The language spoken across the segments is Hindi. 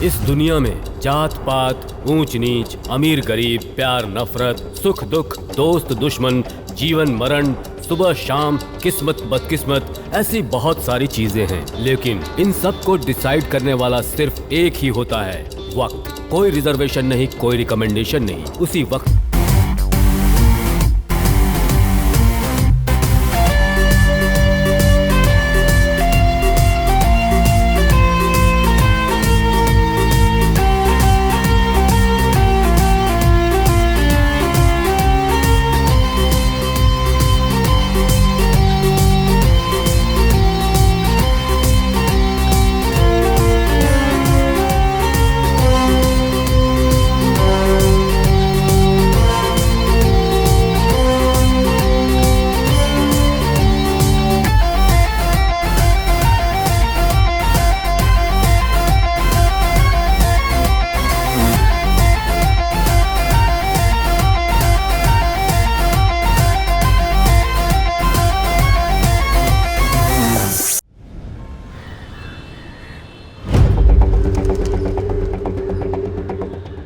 इस दुनिया में जात पात, ऊंच नीच, अमीर गरीब, प्यार नफरत, सुख दुख, दोस्त दुश्मन, जीवन मरण, सुबह शाम, किस्मत बदकिस्मत, ऐसी बहुत सारी चीजें हैं, लेकिन इन सब को डिसाइड करने वाला सिर्फ एक ही होता है, वक्त। कोई रिजर्वेशन नहीं, कोई रिकमेंडेशन नहीं, उसी वक्त।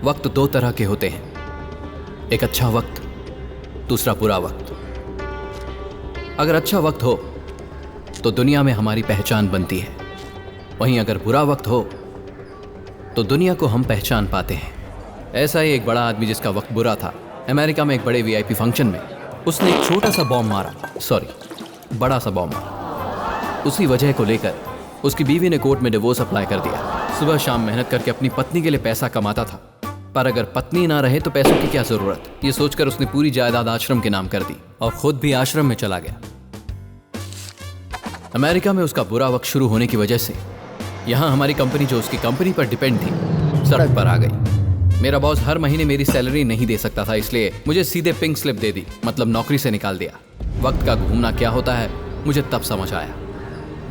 वक्त दो तरह के होते हैं, एक अच्छा वक्त, दूसरा बुरा वक्त। अगर अच्छा वक्त हो तो दुनिया में हमारी पहचान बनती है, वहीं अगर बुरा वक्त हो तो दुनिया को हम पहचान पाते हैं। ऐसा ही एक बड़ा आदमी जिसका वक्त बुरा था, अमेरिका में एक बड़े वीआईपी फंक्शन में उसने एक छोटा सा बॉम्ब मारा, बड़ा सा बॉम्ब मारा। उसी वजह को लेकर उसकी बीवी ने कोर्ट में डिवोर्स अप्लाई कर दिया। सुबह शाम मेहनत करके अपनी पत्नी के लिए पैसा कमाता था, पर अगर पत्नी ना रहे तो पैसों की क्या जरूरत, ये सोचकर उसने पूरी जायदाद आश्रम के नाम कर दी और खुद भी आश्रम में चला गया। अमेरिका में उसका बुरा वक्त शुरू होने की वजह से यहाँ हमारी कंपनी, जो उसकी कंपनी पर डिपेंड थी, सड़क पर आ गई। मेरा बॉस हर महीने मेरी सैलरी नहीं दे सकता था, इसलिए मुझे सीधे पिंक स्लिप दे दी, मतलब नौकरी से निकाल दिया। वक्त का घूमना क्या होता है मुझे तब समझ आया,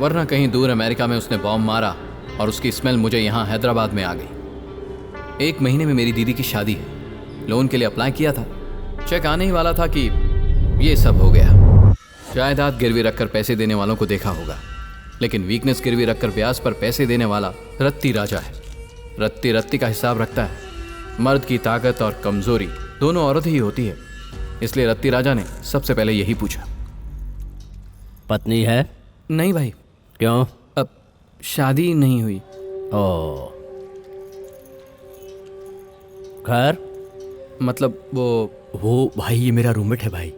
वरना कहीं दूर अमेरिका में उसने बॉम्ब मारा और उसकी स्मेल मुझे यहाँ हैदराबाद में आ गई। 1 महीने में मेरी दीदी की शादी है। लोन के लिए अप्लाई किया था, चेक आने ही वाला था कि ये सब हो गया। जायदाद गिरवी रखकर पैसे देने वालों को देखा होगा, लेकिन वीकनेस गिरवी रखकर ब्याज पर पैसे देने वाला रत्ती राजा है। रत्ती रत्ती का हिसाब रखता है। मर्द की ताकत और कमजोरी दोनों औरत ही होती है, इसलिए रत्ती राजा ने सबसे पहले यही पूछा। पत्नी है? नहीं भाई। क्यों? अब शादी नहीं हुई। ओ, घर? मतलब वो भाई ये मेरा रूममेट है भाई।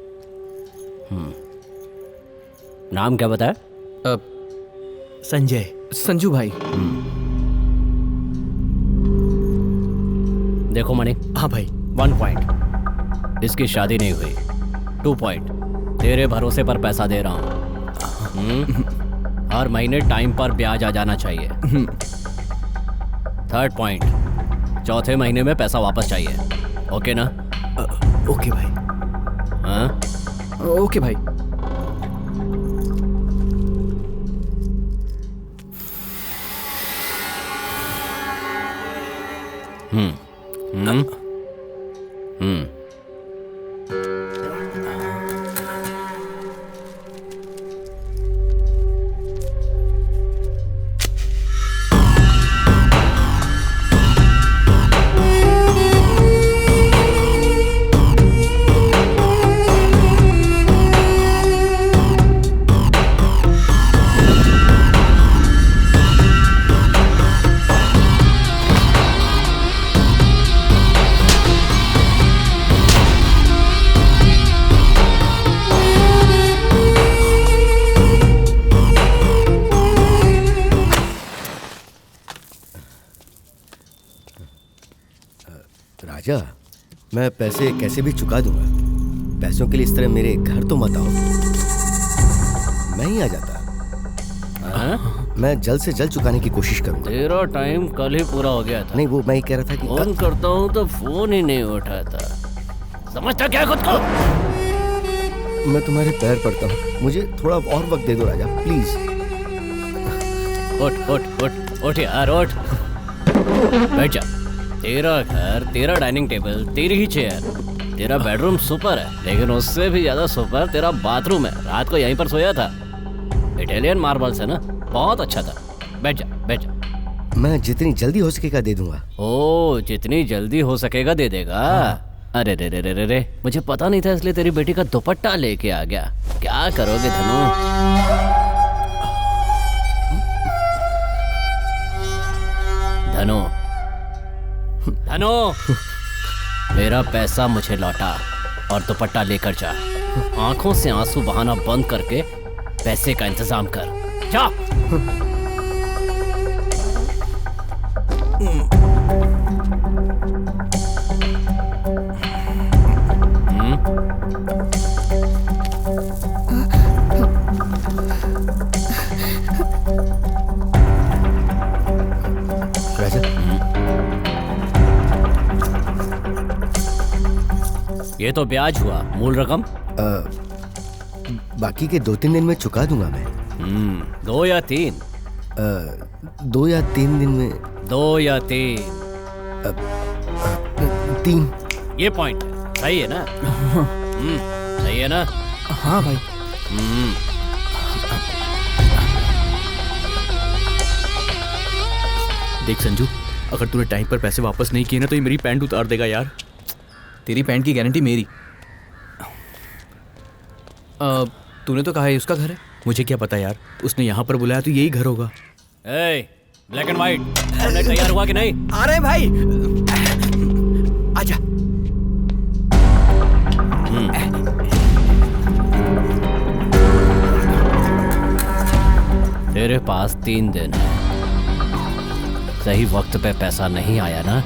नाम क्या बताया? संजय। संजू भाई। देखो मणि। हाँ भाई। 1 पॉइंट, इसकी शादी नहीं हुई। 2 पॉइंट, तेरे भरोसे पर पैसा दे रहा हूँ, हर महीने टाइम पर ब्याज आ जाना चाहिए। 3rd पॉइंट, चौथे महीने में पैसा वापस चाहिए। ओके ना? ओके भाई। हाँ ओके भाई। राजा, मैं पैसे कैसे भी चुका दूंगा। पैसों के लिए इस तरह मेरे घर तो मत आओ, मैं ही आ जाता। मैं जल्द से जल्द चुकाने की कोशिश करूंगा। तेरा टाइम कल ही पूरा हो गया था। नहीं, वो मैं ही कह रहा था कि फोन करता हूँ तो फोन ही नहीं उठाता। समझता क्या खुद को? मैं तुम्हारे पैर पड़ता हूँ, मुझे थोड़ा और वक्त दे दो राजा, प्लीज। उठ उठ उठ उठ यार, उठ बैठ जा। तेरा घर, तेरा डाइनिंग टेबल, तेरी ही चेयर, तेरा बेडरूम सुपर है, लेकिन उससे भी ज्यादा सुपर तेरा बाथरूम है। रात को यहीं पर सोया था, इटालियन मार्बल्स है ना, बहुत अच्छा था। बैठ जा बैठ जा। मैं जितनी जल्दी हो सकेगा दे दूंगा। ओ, जितनी जल्दी हो सकेगा दे देगा। अरे रे रे रे रे रे, मुझे पता नहीं था, इसलिए तेरी बेटी का दुपट्टा लेके आ गया। क्या करोगे धनु? धनु, धनु, मेरा पैसा मुझे लौटा और दुपट्टा लेकर जा। आंखों से आंसू बहाना बंद करके पैसे का इंतजाम कर। जा। राजा, ये तो ब्याज हुआ, मूल रकम? बाकी के 2-3 दिन में चुका दूंगा मैं। 2 या 3? 2 या 3 दिन में। 2 या 3? 3। ये पॉइंट सही है ना? सही है ना? हाँ भाई। देख संजू, अगर तूने टाइम पर पैसे वापस नहीं किए ना तो ये मेरी पैंट उतार देगा यार। तेरी पैंट की गारंटी मेरी। तूने तो कहा है उसका घर है। मुझे क्या पता यार, उसने यहाँ पर बुलाया तो यही घर होगा। ए, ब्लैक एंड व्हाइट, हमने तैयार हुआ कि नहीं? अरे भाई आजा। तेरे पास 3 दिन है। सही वक्त पे पैसा नहीं आया ना?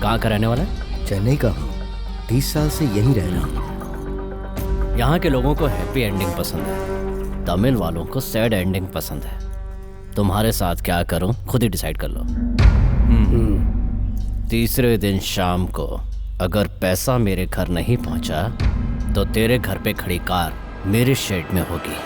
कहाँ का रहने वाला है? चेन्नई का हूँ, 30 साल से यहीं रह रहा हूँ। यहाँ के लोगों को हैप्पी एंडिंग पसंद है, तमिल वालों को सैड एंडिंग पसंद है। तुम्हारे साथ क्या करूं खुद ही डिसाइड कर लो। तीसरे दिन शाम को अगर पैसा मेरे घर नहीं पहुंचा तो तेरे घर पे खड़ी कार मेरे शेड में होगी।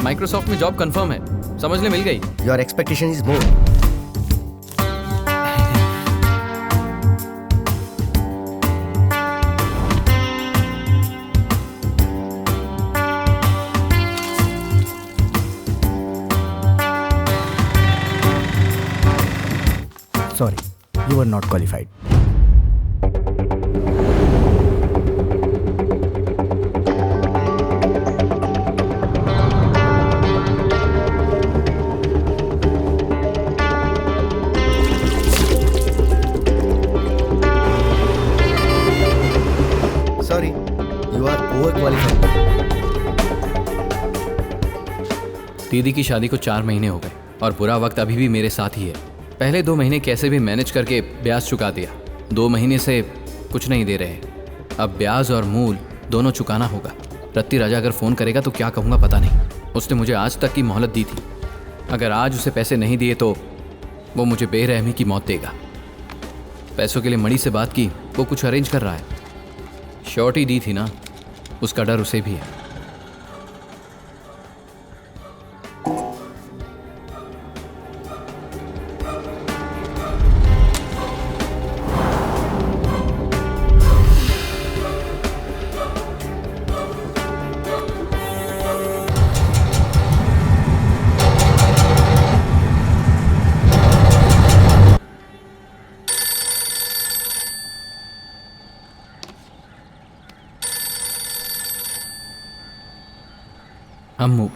माइक्रोसॉफ्ट में जॉब कंफर्म है, समझ ले, मिल गई। Your expectation is more. Sorry, you are not qualified. Sorry, you are overqualified. दीदी की शादी को 4 महीने हो गए और बुरा वक्त अभी भी मेरे साथ ही है। पहले 2 महीने कैसे भी मैनेज करके ब्याज चुका दिया। 2 महीने से कुछ नहीं दे रहे। अब ब्याज और मूल दोनों चुकाना होगा। रत्ती राजा अगर फ़ोन करेगा तो क्या कहूँगा पता नहीं। उसने मुझे आज तक की मोहलत दी थी। अगर आज उसे पैसे नहीं दिए तो वो मुझे बेरहमी की मौत देगा। पैसों के लिए मणि से बात की, वो कुछ अरेंज कर रहा है। श्योरिटी दी थी ना, उसका डर उसे भी है। अम्मू,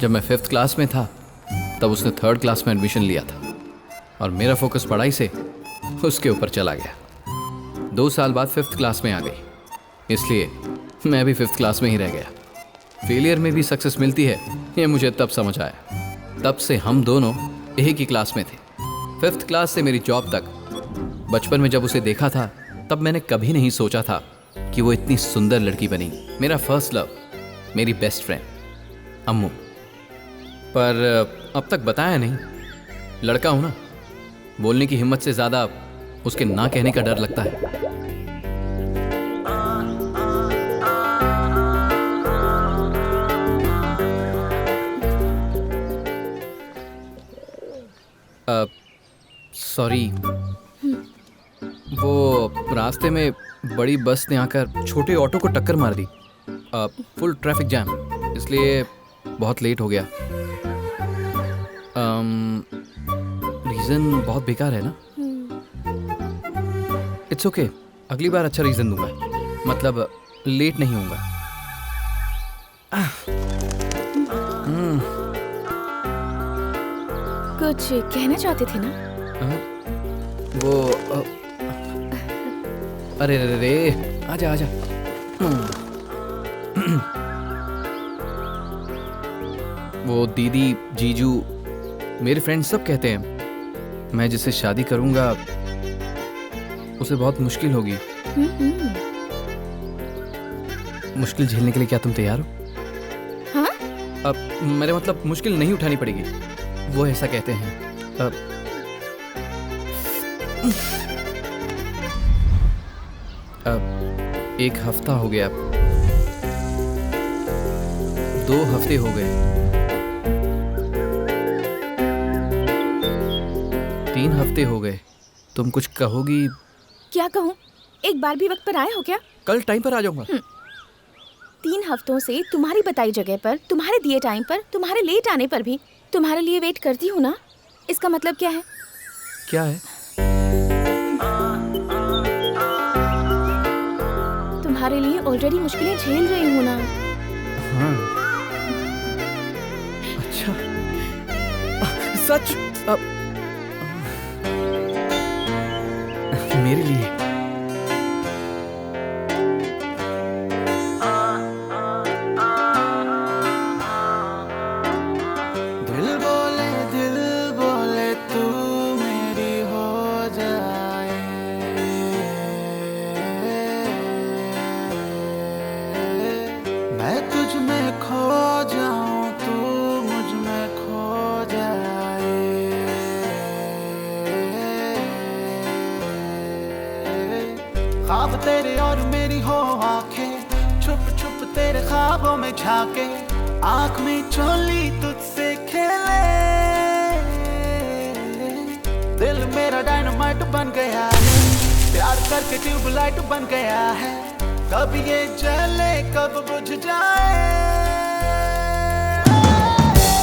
जब मैं 5th क्लास में था तब उसने 3rd क्लास में एडमिशन लिया था और मेरा फोकस पढ़ाई से उसके ऊपर चला गया। 2 साल बाद 5th क्लास में आ गई, इसलिए मैं भी 5th क्लास में ही रह गया। फेलियर में भी सक्सेस मिलती है, ये मुझे तब समझ आया। तब से हम दोनों एक ही क्लास में थे, 5th क्लास से मेरी जॉब तक। बचपन में जब उसे देखा था तब मैंने कभी नहीं सोचा था कि वो इतनी सुंदर लड़की बनी। मेरा फर्स्ट लव, मेरी बेस्ट फ्रेंड अम्मू। पर अब तक बताया नहीं। लड़का हूं ना, बोलने की हिम्मत से ज़्यादा उसके ना कहने का डर लगता है। सॉरी, वो रास्ते में बड़ी बस ने आकर छोटे ऑटो को टक्कर मार दी। फुल ट्रैफिक जैम, इसलिए बहुत लेट हो गया। रीज़न बहुत बेकार है ना? इट्स ओके, अगली बार अच्छा रीज़न दूंगा, मतलब लेट नहीं होऊंगा। कुछ कहना चाहते थे ना? वो अरे रे रे, आजा आजा। वो दीदी, जीजू, मेरे फ्रेंड्स सब कहते हैं मैं जिससे शादी करूंगा उसे बहुत मुश्किल होगी। मुश्किल झेलने के लिए क्या तुम तैयार हो? हाँ? अब मेरे मतलब मुश्किल नहीं उठानी पड़ेगी, वो ऐसा कहते हैं। अब 1 हफ्ता हो गया, 2 हफ्ते हो गए, 3 हफ्ते हो गए। तुम कुछ कहोगी? क्या कहूँ? एक बार भी वक्त पर आए हो क्या? कल टाइम पर आ जाऊंगा। 3 हफ्तों से तुम्हारी बताई जगह पर, तुम्हारे दिए टाइम पर, तुम्हारे लेट आने पर भी तुम्हारे लिए वेट करती हूँ ना। इसका मतलब क्या है? क्या है? तुम्हारे लिए ऑलरेडी मुश्किलें झेल रही हूँ ना। हाँ, अच्छा, सच? मेरे लिए दिल बोले तू मेरी हो जाए, मैं तुझ में खो जाऊं, तू मुझ में खो जाए। ख्वाब तेरे और मेरी हो आंखें, छुप छुप तेरे ख्वाबों में झांके, आँख में चोली तुझसे खेले। दिल मेरा डायनामाइट बन गया है, प्यार करके ट्यूबलाइट बन गया है। कब ये जले कब बुझ जाए।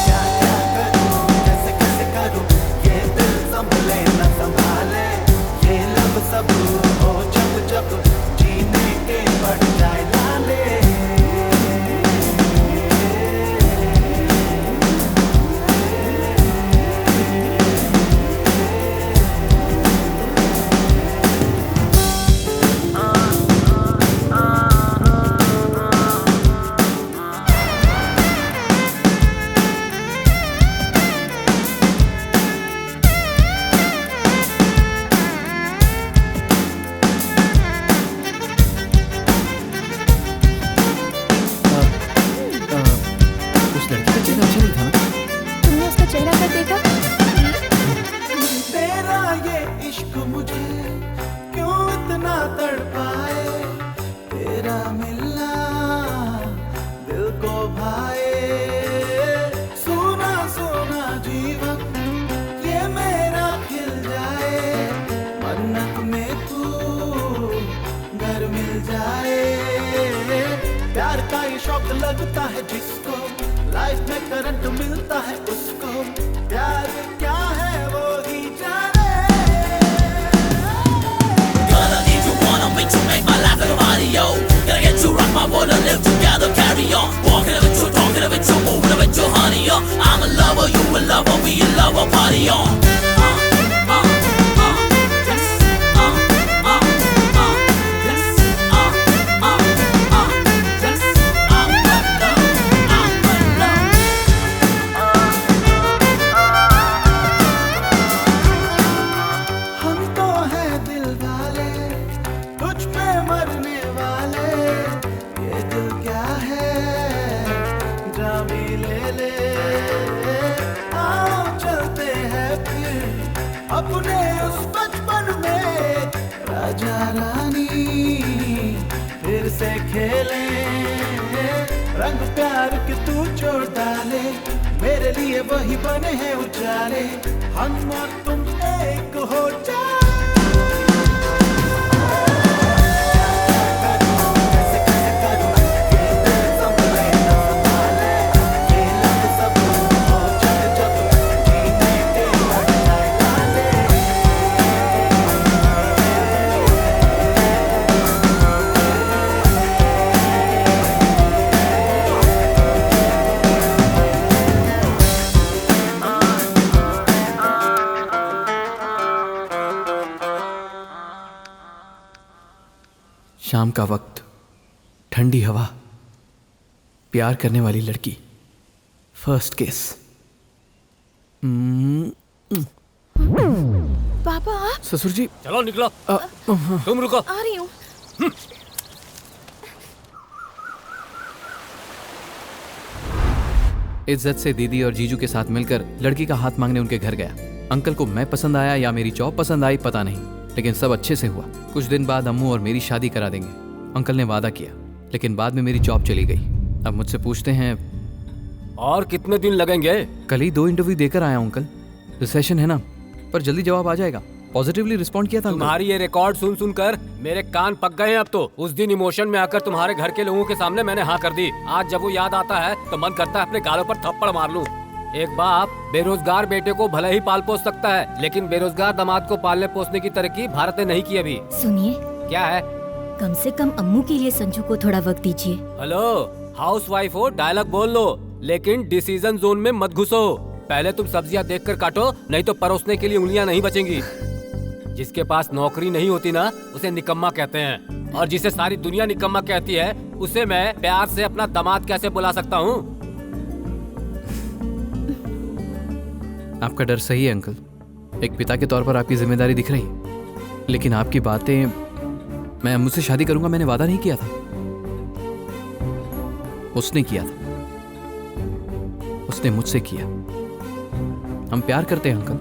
क्या क्या करूं, कैसे कैसे करूं, ये दिल संभले न संभाले। ये लब सब हो जब जब जीने के बढ़ जाए लाले। उस लड़की का चेहरा अच्छा नहीं था ना? तुमने उसका चेहरा कर देखा? तेरा ये इश्क मुझे क्यों इतना तड़पाए। तेरा मिलना दिल को भाए। सोना सोना जीवन ये मेरा खिल जाए। मन्नत में तू घर मिल जाए। प्यार का ये शौक लगता है जिसको, लाइफ में करंट मिलता है उसको। प्यार क्या है वो ही जाने। Gonna need you, wanna make you make my life like a Mario. Gotta get you rock my world and live together, carry on. Walking with you, talking with you, moving with you, honey. I'm a lover, you a lover, we a lover, party on. अपने उस बचपन में राजा रानी फिर से खेले। रंग प्यार के तू जोड़ डाले, मेरे लिए लिए वही बने हैं उजाले, हम और तुम एक हो जाए। शाम का वक्त, ठंडी हवा, प्यार करने वाली लड़की, फर्स्ट केस। पापा ससुर जी चलो निकलो। तुम रुको। आ रही हूँ। इज्जत से दीदी और जीजू के साथ मिलकर लड़की का हाथ मांगने उनके घर गया। अंकल को मैं पसंद आया या मेरी जॉब पसंद आई पता नहीं, लेकिन सब अच्छे से हुआ। कुछ दिन बाद अम्मू और मेरी शादी करा देंगे, अंकल ने वादा किया। लेकिन बाद में मेरी जॉब चली गई। अब मुझसे पूछते हैं और कितने दिन लगेंगे? कल ही 2 इंटरव्यू देकर आया हूं अंकल। रिसेशन है ना, पर जल्दी जवाब आ जाएगा। पॉजिटिवली रिस्पॉन्ड किया था अंकल। तुम्हारी ये रिकॉर्ड सुन सुनकर मेरे कान पक गए हैं अब तो। उस दिन इमोशन में आकर तुम्हारे घर के लोगों के सामने मैंने हाँ कर दी। आज जब वो याद आता है तो मन करता है अपने गालों पर थप्पड़ मार लूं। एक बाप बेरोजगार बेटे को भले ही पाल पोस सकता है, लेकिन बेरोजगार दामाद को पालने पोसने की तरक्की भारत ने नहीं की अभी। सुनिए, क्या है? कम से कम अम्मू के लिए संजू को थोड़ा वक्त दीजिए। हेलो, हाउस वाइफ हो, डायलॉग बोल लो, लेकिन डिसीजन जोन में मत घुसो। पहले तुम सब्जियां देखकर काटो, नहीं तो परोसने के लिए उंगलियां नहीं बचेंगी। जिसके पास नौकरी नहीं होती ना, उसे निकम्मा कहते हैं, और जिसे सारी दुनिया निकम्मा कहती है, उसे मैं प्यार से अपना दामाद कैसे बुला सकता हूँ? आपका डर सही है अंकल। एक पिता के तौर पर आपकी जिम्मेदारी दिख रही है, लेकिन आपकी बातें, मैं मुझसे शादी करूंगा मैंने वादा नहीं किया था, उसने किया था, उसने मुझसे किया। हम प्यार करते हैं अंकल,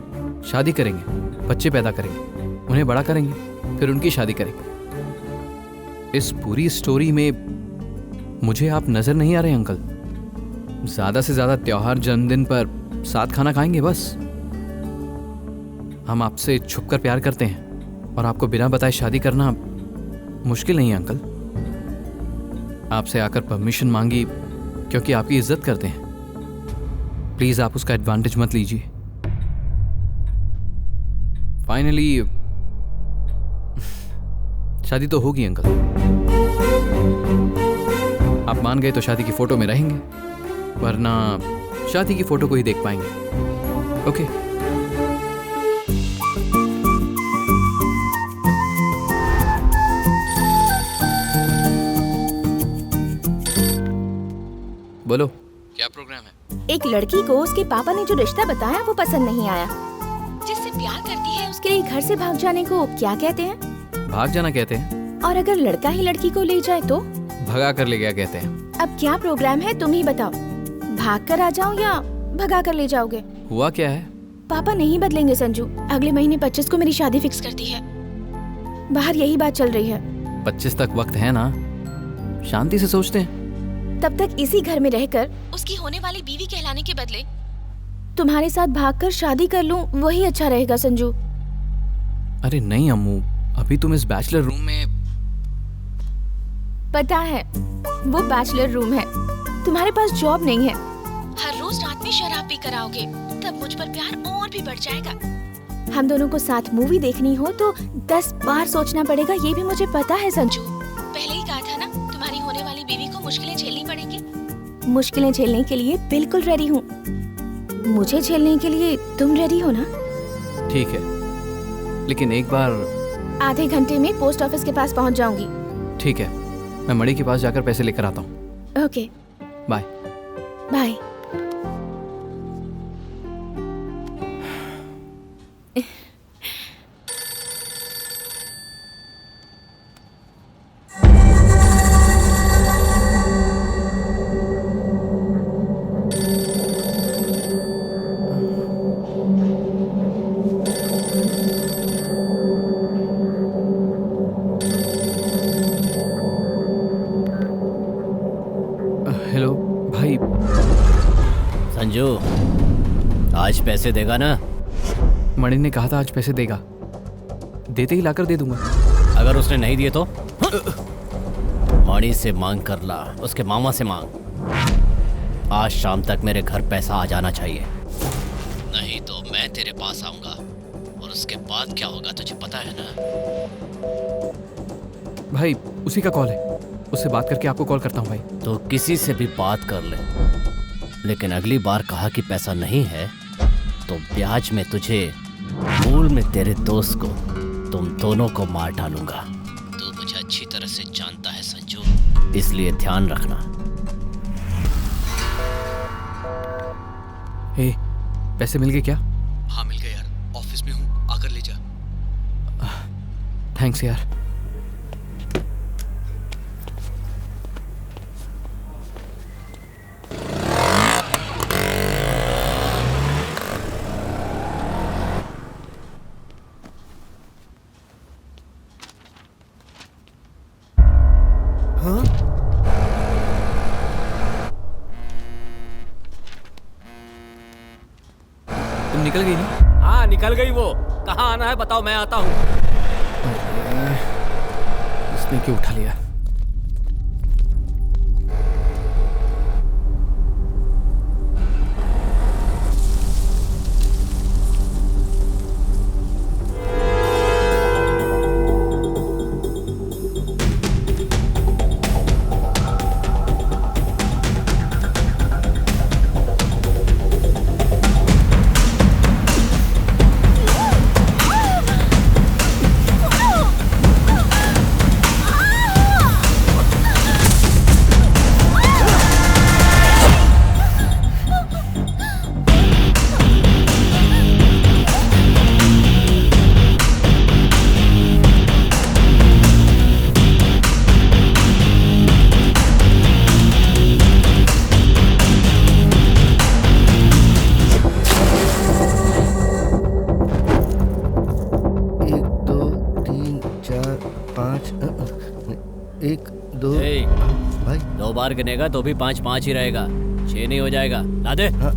शादी करेंगे, बच्चे पैदा करेंगे, उन्हें बड़ा करेंगे, फिर उनकी शादी करेंगे। इस पूरी स्टोरी में मुझे आप नजर नहीं आ रहे अंकल। ज्यादा से ज्यादा त्योहार, जन्मदिन पर साथ खाना खाएंगे बस। हम आपसे छुपकर प्यार करते हैं और आपको बिना बताए शादी करना मुश्किल नहीं है अंकल। आपसे आकर परमिशन मांगी क्योंकि आपकी इज्जत करते हैं। प्लीज आप उसका एडवांटेज मत लीजिए। फाइनली शादी तो होगी अंकल। आप मान गए तो शादी की फोटो में रहेंगे, वरना शादी की फोटो को ही देख पाएंगे। ओके? बोलो, क्या प्रोग्राम है? एक लड़की को उसके पापा ने जो रिश्ता बताया वो पसंद नहीं आया। जिससे प्यार करती है उसके लिए घर से भाग जाने को क्या कहते हैं? भाग जाना कहते हैं। और अगर लड़का ही लड़की को ले जाए तो? भगा कर ले गया कहते हैं। अब क्या प्रोग्राम है तुम ही बताओ। भाग कर आ जाऊं या भगा कर ले जाओगे? हुआ क्या है? पापा नहीं बदलेंगे संजू। अगले महीने 25 को मेरी शादी फिक्स कर दी है। बाहर यही बात चल रही है। 25 तक वक्त है ना, शांति से सोचते हैं। तब तक इसी घर में रहकर उसकी होने वाली बीवी कहलाने के बदले तुम्हारे साथ भागकर शादी कर लूं, वही अच्छा रहेगा संजू। अरे नहीं अम्मू, अभी तुम इस बैचलर रूम में। पता है, वो बैचलर रूम है। तुम्हारे पास जॉब नहीं है, हर रोज रात में शराब पी कर आओगे, तब मुझ पर प्यार और भी बढ़ जाएगा। हम दोनों को साथ मूवी देखनी हो तो 10 बार सोचना पड़ेगा, ये भी मुझे पता है संजू। पहले ही कहा था ना, तुम्हारी होने वाली बीवी को मुश्किलें झेलनी पड़ेंगी। मुश्किलें झेलने के लिए बिल्कुल रेडी हूँ। मुझे झेलने के लिए तुम रेडी हो ना? ठीक है, लेकिन एक बार। आधे घंटे में पोस्ट ऑफिस के पास पहुँच जाऊंगी। ठीक है, मैं मणि के पास जाकर पैसे लेकर आता हूँ। Okay, bye. बाय। हेलो भाई, आज पैसे देगा ना? मणि ने कहा था आज पैसे देगा, देते ही लाकर दे दूंगा। अगर उसने नहीं दिए तो मणि से मांग कर ला, उसके मामा से मांग। आज शाम तक मेरे घर पैसा आ जाना चाहिए, नहीं तो मैं तेरे पास आऊंगा और उसके बाद क्या होगा तुझे पता है ना? भाई उसी का कॉल है, उससे बात करके आपको कॉल करता हूँ भाई। तो किसी से भी बात कर ले, लेकिन अगली बार कहा कि पैसा नहीं है तो ब्याज में तुझे, मूल में तेरे दोस्त को, तुम दोनों को मार डालूंगा। तू मुझे अच्छी तरह से जानता है संजू, इसलिए ध्यान रखना। हे, पैसे मिल गए क्या? हाँ मिल गए यार, ऑफिस में हूँ, आकर ले जा। थैंक्स यार। तुम निकल गई नहीं? हाँ निकल गई वो। कहाँ आना है बताओ, मैं आता हूँ। उसने क्यों उठा लिया? एक दो भाई, 2 बार गिनेगा तो भी 5-5 ही रहेगा, 6 नहीं हो जाएगा। ला दे। हाँ।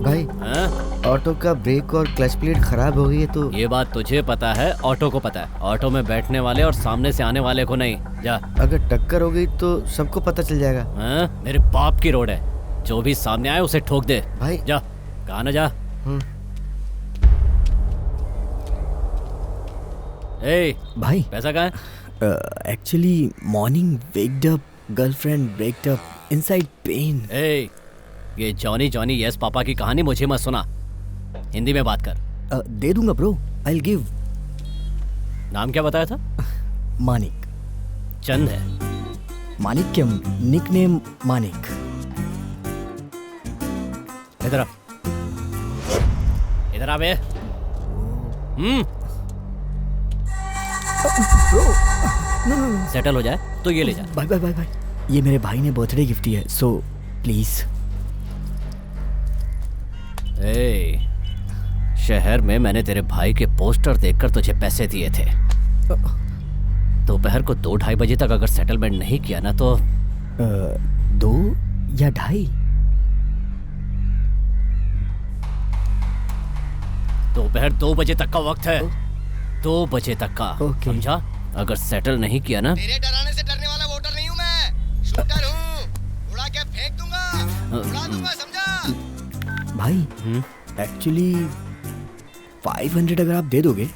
भाई हाँ? ऑटो का ब्रेक और क्लच प्लेट खराब हो गई है तो। ये बात तुझे पता है, ऑटो को पता है। ऑटो में बैठने वाले और सामने से आने वाले को नहीं। जा। अगर टक्कर हो गई तो सबको पता चल जाएगा। हाँ? मेरे बाप की रोड है, जो भी सामने आए उसे ठोक दे। भाई जा, कहा ना जा। ए भाई पैसा कहाँ है? Actually morning waked up, girlfriend breaked up, inside pain. ए ये जॉनी जॉनी यस पापा की कहानी मुझे मत सुना, हिंदी में बात कर। दे दूंगा ब्रो, आई विल गिव। नाम क्या बताया था? मानिक। चंद है। मानिक क्या, निकनेम मानिक। इधर आ, इधर आ बे। सेटल हो जाए तो ये ले जा। Bye bye bye bye. ये मेरे भाई ने बर्थडे गिफ्ट दिया है, सो प्लीज। ए, शहर में मैंने तेरे भाई के पोस्टर देखकर तुझे पैसे दिए थे। दोपहर को 2-2:30 बजे तक अगर सेटलमेंट नहीं किया ना तो 2 या 2:30? दोपहर 2 बजे तक का वक्त है, 2 बजे तक का। समझा? अगर सेटल नहीं किया ना। तेरे डराने से डरने वाला वोटर नहीं हूँ मैं, शूटर हूँ, उड़ा के फेंक दूंगा, उड़ा दूंगा, समझा? भाई एक्चुअली 500 अगर आप दे दोगे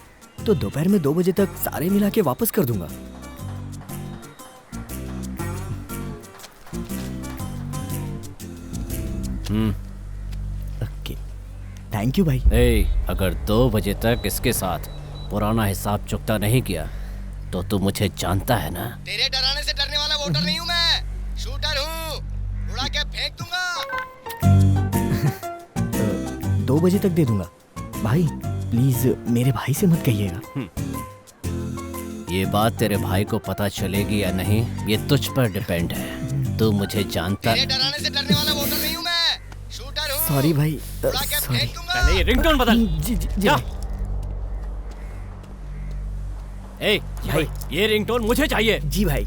तो दोपहर में 2 बजे तक सारे मिला के वापस कर दूंगा। ओके, थैंक यू भाई। ए, अगर 2 बजे तक इसके साथ पुराना हिसाब चुकता नहीं किया तो तू मुझे जानता है ना। तेरे डराने से डरने वाला वोटर नहीं हूँ मैं, शूटर हूँ, उड़ा के फेंक दूंगा। 2 बजे तक दे दूंगा भाई, प्लीज मेरे भाई से मत कहिएगा। ये बात तेरे भाई को पता चलेगी या नहीं ये तुझ पर डिपेंड है। तू मुझे जानता। तेरे डराने से डरने वाला वोटर नहीं हूँ मैं, शूटर हूँ। सॉरी भाई, उड़ा के सॉरी। फेंक दूंगा। पहले ये रिंगटोन बदल। जी जी जी। ए भाई, ये रिंगटोन मुझे चाहिए। जी भाई।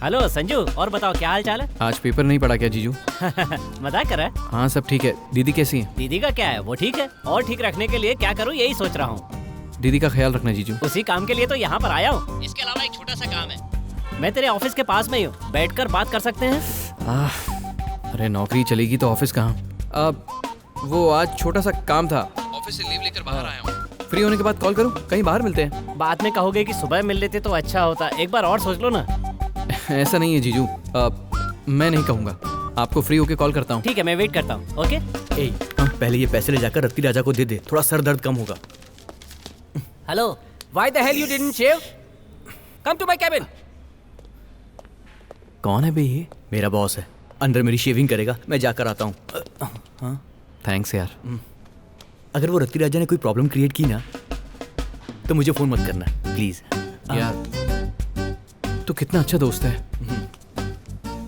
हेलो संजू, और बताओ क्या हाल चाल है? आज पेपर नहीं पढ़ा क्या जीजू? मजाक कर रहा है? हाँ सब ठीक है। दीदी कैसी है? दीदी का क्या है, वो ठीक है। और ठीक रखने के लिए क्या करूँ यही सोच रहा हूँ। दीदी का ख्याल रखना जीजू। उसी काम के लिए तो यहाँ पर आया हूँ। इसके अलावा एक छोटा सा काम है। मैं तेरे ऑफिस के पास में ही हूँ, बैठकर बात कर सकते हैं? अरे नौकरी चलेगी तो ऑफिस कहाँ? वो आज छोटा सा काम था, ऑफिस से लीव लेकर बाहर आया हूँ। फ्री होने के बाद कॉल करूँ, कहीं बाहर मिलते हैं। बाद में कहोगे कि सुबह मिल लेते तो अच्छा होता, एक बार और सोच लो ना। ऐसा नहीं है जीजू, मैं नहीं कहूँगा, आपको फ्री होके कॉल करता हूँ। ठीक है, मैं वेट करता हूँ। ओके। पहले ये पैसे ले जाकर रत्ती राजा को दे दे, थोड़ा सर दर्द कम होगा। Hello, why the hell you didn't shave? Come to my cabin. कौन है बे ये? मेरा बॉस है, अंदर मेरी शेविंग करेगा, मैं जाकर आता हूँ। हाँ थैंक्स यार। अगर वो रत्ती राजा ने कोई प्रॉब्लम क्रिएट की ना तो मुझे फोन मत करना प्लीज। यार तू कितना अच्छा दोस्त है।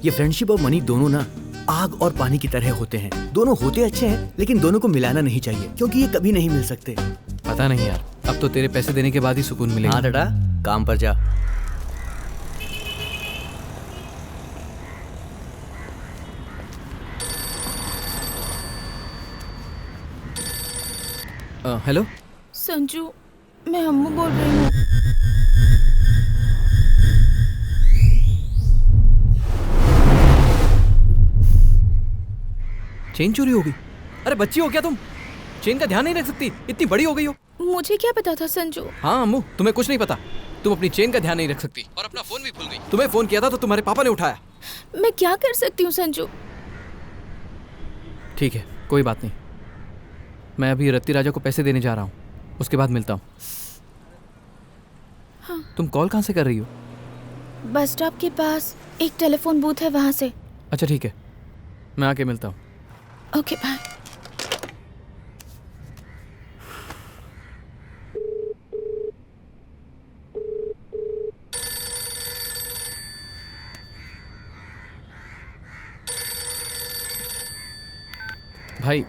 ये फ्रेंडशिप और मनी दोनों ना आग और पानी की तरह होते हैं। दोनों होते अच्छे हैं, लेकिन दोनों को मिलाना नहीं चाहिए, क्योंकि ये कभी नहीं मिल सकते। पता नहीं यार, अब तो तेरे पैसे देने के बाद ही सुकून मिलेगा। हाँ डा, काम पर जा। हेलो संजू, मैं अम्मू बोल रही हूँ। चेन चोरी हो गई? अरे बच्ची हो क्या तुम? चेन का ध्यान नहीं रख सकती? इतनी बड़ी हो गई हो। मुझे क्या पता था संजू। हाँ अम्मू, तुम्हें कुछ नहीं पता। तुम अपनी चेन का ध्यान नहीं रख सकती और अपना फोन भी भूल गई। तुम्हें फोन किया था तो तुम्हारे पापा ने उठाया। मैं क्या कर सकती हूँ संजू? ठीक है, कोई बात नहीं। मैं अभी रत्ती राजा को पैसे देने जा रहा हूँ, उसके बाद मिलता हूँ। हाँ। तुम कॉल कहाँ से कर रही हो? बस स्टॉप के पास एक टेलीफोन बूथ है, वहाँ से। अच्छा ठीक है, मैं आके मिलता हूँ। Okay bye. भाई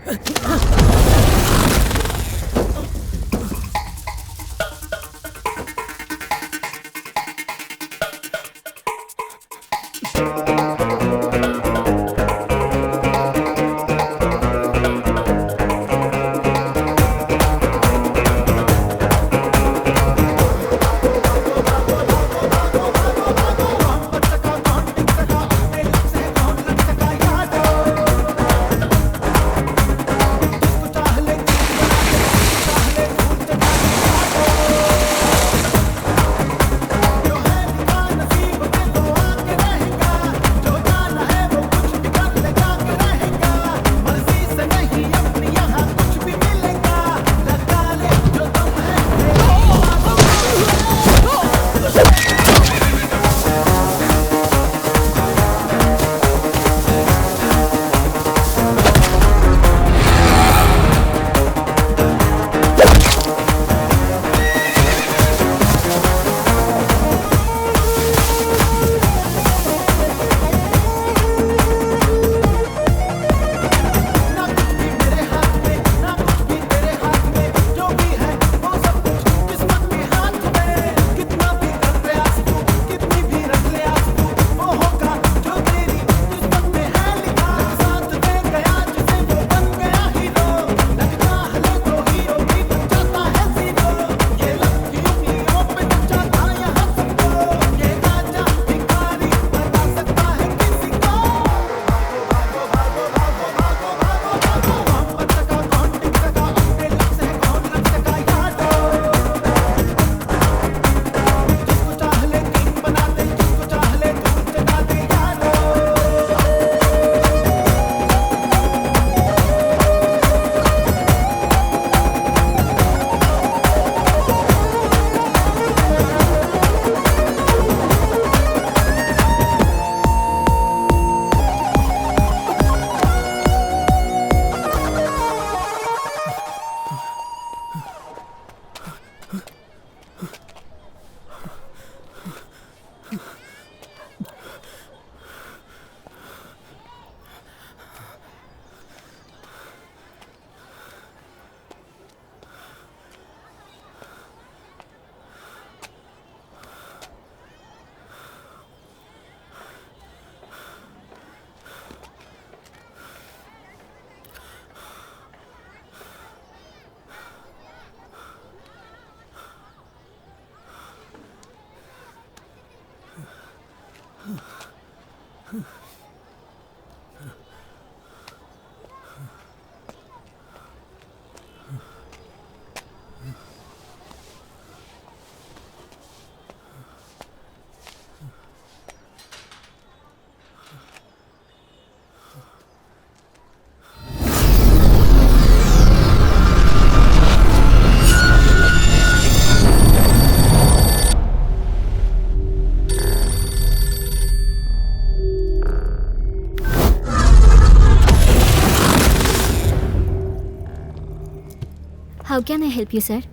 how can I help you sir?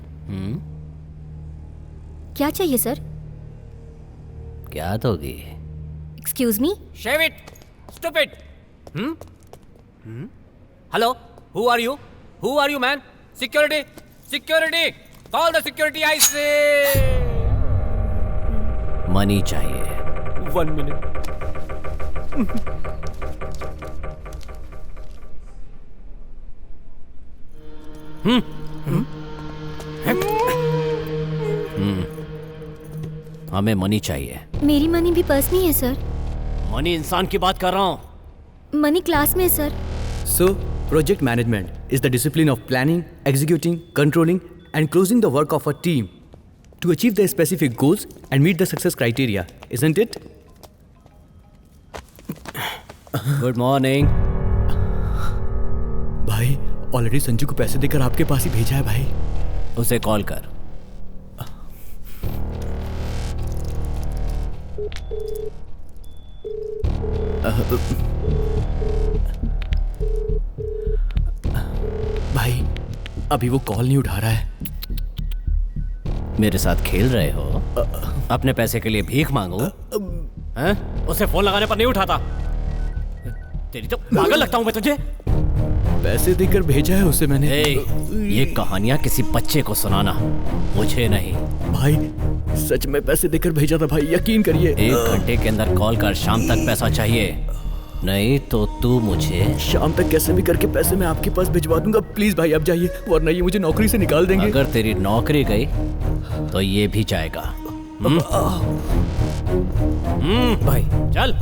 क्या चाहिए सर? क्या दोगी? Excuse me? Shave it, stupid. Hello, who are you? Who are you, man? Security, security. Call the security, I say. Money चाहिए। 1 minute. हमें मनी चाहिए। मेरी मनी भी पर्स में है सर। मनी इंसान की बात कर रहा हूँ। मनी क्लास में है sir. So, project management is the discipline of planning, executing, controlling, and closing the work of a team to achieve the specific goals and meet the success criteria, isn't it? Good morning. भाई, ऑलरेडी संजू को पैसे देकर आपके पास ही भेजा है भाई। उसे कॉल कर। भाई, अभी वो कॉल नहीं उठा रहा है। मेरे साथ खेल रहे हो? अपने पैसे के लिए भीख मांगो? हैं? उसे फोन लगाने पर नहीं उठाता। तेरी तो पागल लगता हूं मैं तुझे। पैसे देकर भेजा है उसे मैंने। ये कहानियां किसी बच्चे को सुनाना, मुझे नहीं। भाई, सच में पैसे देकर भेजा था भाई, यकीन करिए। 1 घंटे के अंदर कॉल कर, शाम तक पैसा चाहिए, नहीं तो तू मुझे। शाम तक कैसे भी करके पैसे मैं आपके पास भिजवा दूंगा। प्लीज भाई आप जाइए, वरना ये मुझे नौकरी से निकाल देंगे। अगर तेरी नौकरी गई तो ये भी जाएगा। भाई चल।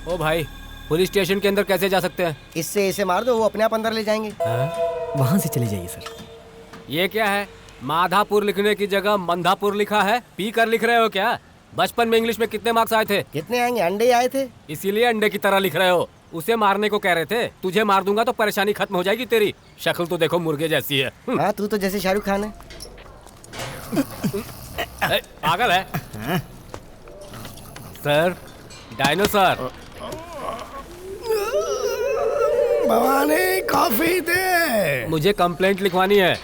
ओ भाई, पुलिस स्टेशन के अंदर कैसे जा सकते हैं? इससे इसे मार दो, वो अपने आप अंदर ले जाएंगे। वहां से चले जाइए सर। ये क्या है? माधापुर लिखने की जगह मंधापुर लिखा है, पी कर लिख रहे हो क्या? बचपन में इंग्लिश में कितने मार्क्स आए थे? कितने आएंगे? अंडे आए थे। इसीलिए अंडे की तरह लिख रहे हो। उसे मारने को कह रहे थे, तुझे मार दूंगा तो परेशानी खत्म हो जाएगी तेरी। शक्ल तो देखो मुर्गे जैसी है। हाँ, तू तो जैसे शाहरुख खान है। पागल है सर, डायनासोर। भवानी कॉफी दे। मुझे कंप्लेंट लिखवानी है।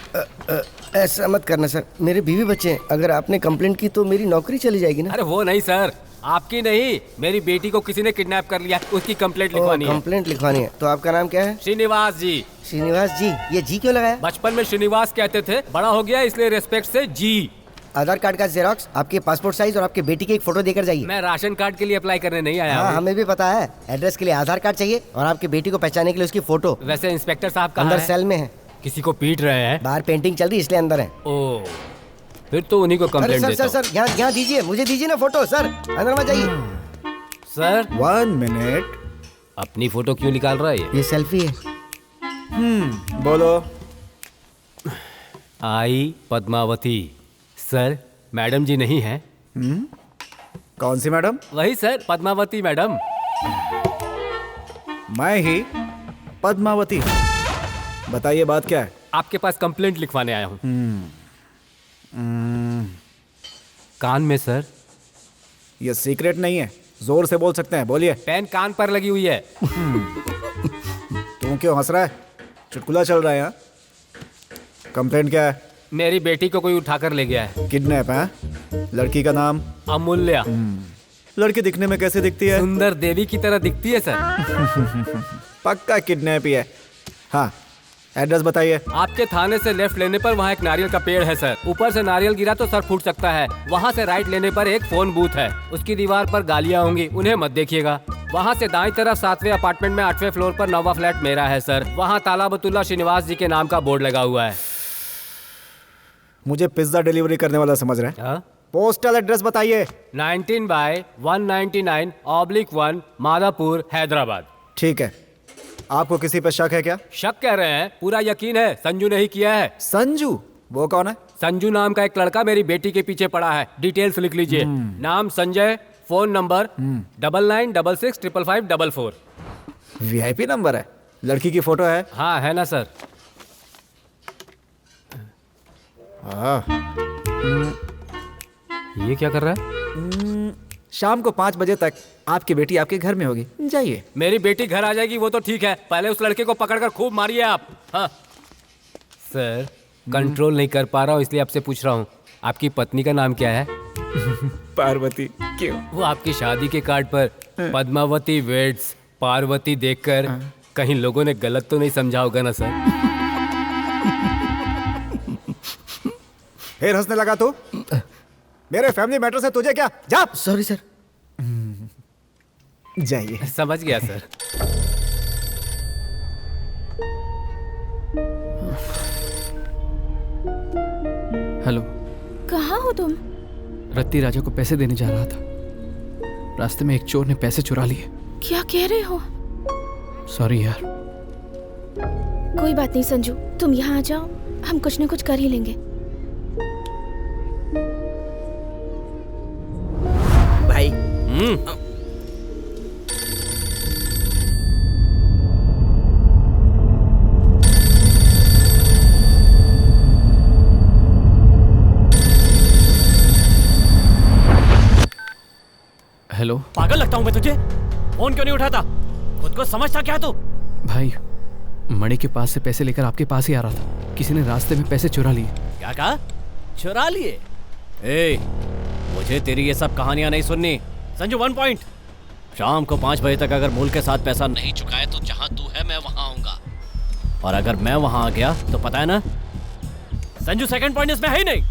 ऐसा मत करना सर, मेरे बीवी बच्चे हैं। अगर आपने कंप्लेंट की तो मेरी नौकरी चली जाएगी ना। अरे वो नहीं सर, आपकी नहीं, मेरी बेटी को किसी ने किडनैप कर लिया, उसकी कंप्लेंट लिखवानी है। कंप्लेंट लिखवानी है। तो आपका नाम क्या है? श्रीनिवास जी। श्रीनिवास जी, ये जी क्यों लगाया? बचपन में श्रीनिवास कहते थे, बड़ा हो गया इसलिए रेस्पेक्ट से जी। आधार कार्ड का जेरोक्स, आपके पासपोर्ट साइज और आपके बेटी की एक फोटो देकर जाइए। मैं राशन कार्ड के लिए अप्लाई करने नहीं आया हाँ, हूँ। हमें भी पता है। एड्रेस के लिए आधार कार्ड चाहिए और आपकी बेटी को पहचानने के लिए उसकी फोटो। वैसे इंस्पेक्टर साहब कहाँ अंदर हैं? सेल में है। किसी को पीट रहे हैं? बाहर पेंटिंग चल रही है इसलिए अंदर है। ओ, फिर तो उन्हीं को अरे कंप्लेंट सर देता सर हूँ। सर, यहाँ दीजिए, मुझे दीजिए ना फोटो। सर अंदर मत जाइए। Sir 1 minute. अपनी फोटो क्यों निकाल रहा है ये? ये सेल्फी है। बोलो। आई पद्मावती। सर मैडम जी नहीं है? कौन सी मैडम? वही सर, पद्मावती मैडम। मैं ही पद्मावती। बताइए बात क्या है? आपके पास कंप्लेंट लिखवाने आया हूँ। कान में सर। ये सीक्रेट नहीं है, जोर से बोल सकते हैं, बोलिए। पेन कान पर लगी हुई है। तू क्यों हंस रहा है? चुटकुला चल रहा है यहाँ? कंप्लेंट क्या है? मेरी बेटी को कोई उठाकर ले गया है। किडनैप है? लड़की का नाम? अमूल्या। लड़की दिखने में कैसे दिखती है? सुंदर देवी की तरह दिखती है सर। पक्का किडनैप ही है। हाँ, एड्रेस बताइए। आपके थाने से लेफ्ट लेने पर वहाँ एक नारियल का पेड़ है सर। ऊपर से नारियल गिरा तो सर फूट सकता है। वहाँ से राइट लेने पर एक फोन बूथ है, उसकी दीवार पर गालियाँ होंगी, उन्हें मत देखिएगा। वहाँ से दाईं तरफ 7वें अपार्टमेंट में 8वें फ्लोर पर 9वां फ्लैट मेरा है सर। वहाँ तालाबतुल्ला श्रीनिवास जी के नाम का बोर्ड लगा हुआ है। मुझे पिज्जा डिलीवरी करने वाला समझ रहे हैं? पोस्टल एड्रेस बताइए। 19/199/1 माधापुर हैदराबाद। ठीक है। आपको किसी पर शक है क्या? शक कह रहे हैं? पूरा यकीन है, संजू ने ही किया है। संजू? वो कौन है? संजू नाम का एक लड़का मेरी बेटी के पीछे पड़ा है। डिटेल्स लिख लीजिए। नाम Sanjay, phone number 9966555544। VIP number है। लड़की की फोटो है? हाँ है ना सर। ये क्या कर रहा है? शाम को 5 बजे तक आपकी बेटी आपके घर में होगी, जाइए। मेरी बेटी घर आ जाएगी वो तो ठीक है, पहले उस लड़के को पकड़कर खूब मारिए आप। हाँ सर, कंट्रोल नहीं कर पा रहा हूँ इसलिए आपसे पूछ रहा हूँ, आपकी पत्नी का नाम क्या है? पार्वती। क्यों? वो आपकी शादी के कार्ड पर पद्मावती वेड्स पार्वती देखकर कहीं लोगों ने गलत तो नहीं समझा होगा ना सर? फिर हंसने लगा तू? मेरे फैमिली मैटर से तुझे क्या? जा। Sorry sir. जाइए। समझ गया सर। हेलो। कहाँ हो तुम? रत्ती राजा को पैसे देने जा रहा था, रास्ते में एक चोर ने पैसे चुरा लिए। क्या कह रहे हो? सॉरी यार। कोई बात नहीं संजू, तुम यहाँ आ जाओ, हम कुछ न कुछ कर ही लेंगे। भाई हेलो। पागल लगता हूँ मैं तुझे? फोन क्यों नहीं उठाता? खुद को समझता क्या तू? भाई, मणि के पास से पैसे लेकर आपके पास ही आ रहा था, किसी ने रास्ते में पैसे चुरा लिए। क्या कहा? चुरा लिए? ए, मुझे तेरी ये सब कहानियां नहीं सुननी। संजू 1 पॉइंट। शाम को 5 बजे तक अगर मूल के साथ पैसा नहीं चुकाए तो जहां तू है मैं वहां आऊंगा, और अगर मैं वहां आ गया तो पता है ना संजू, 2nd पॉइंट इसमें है ही नहीं।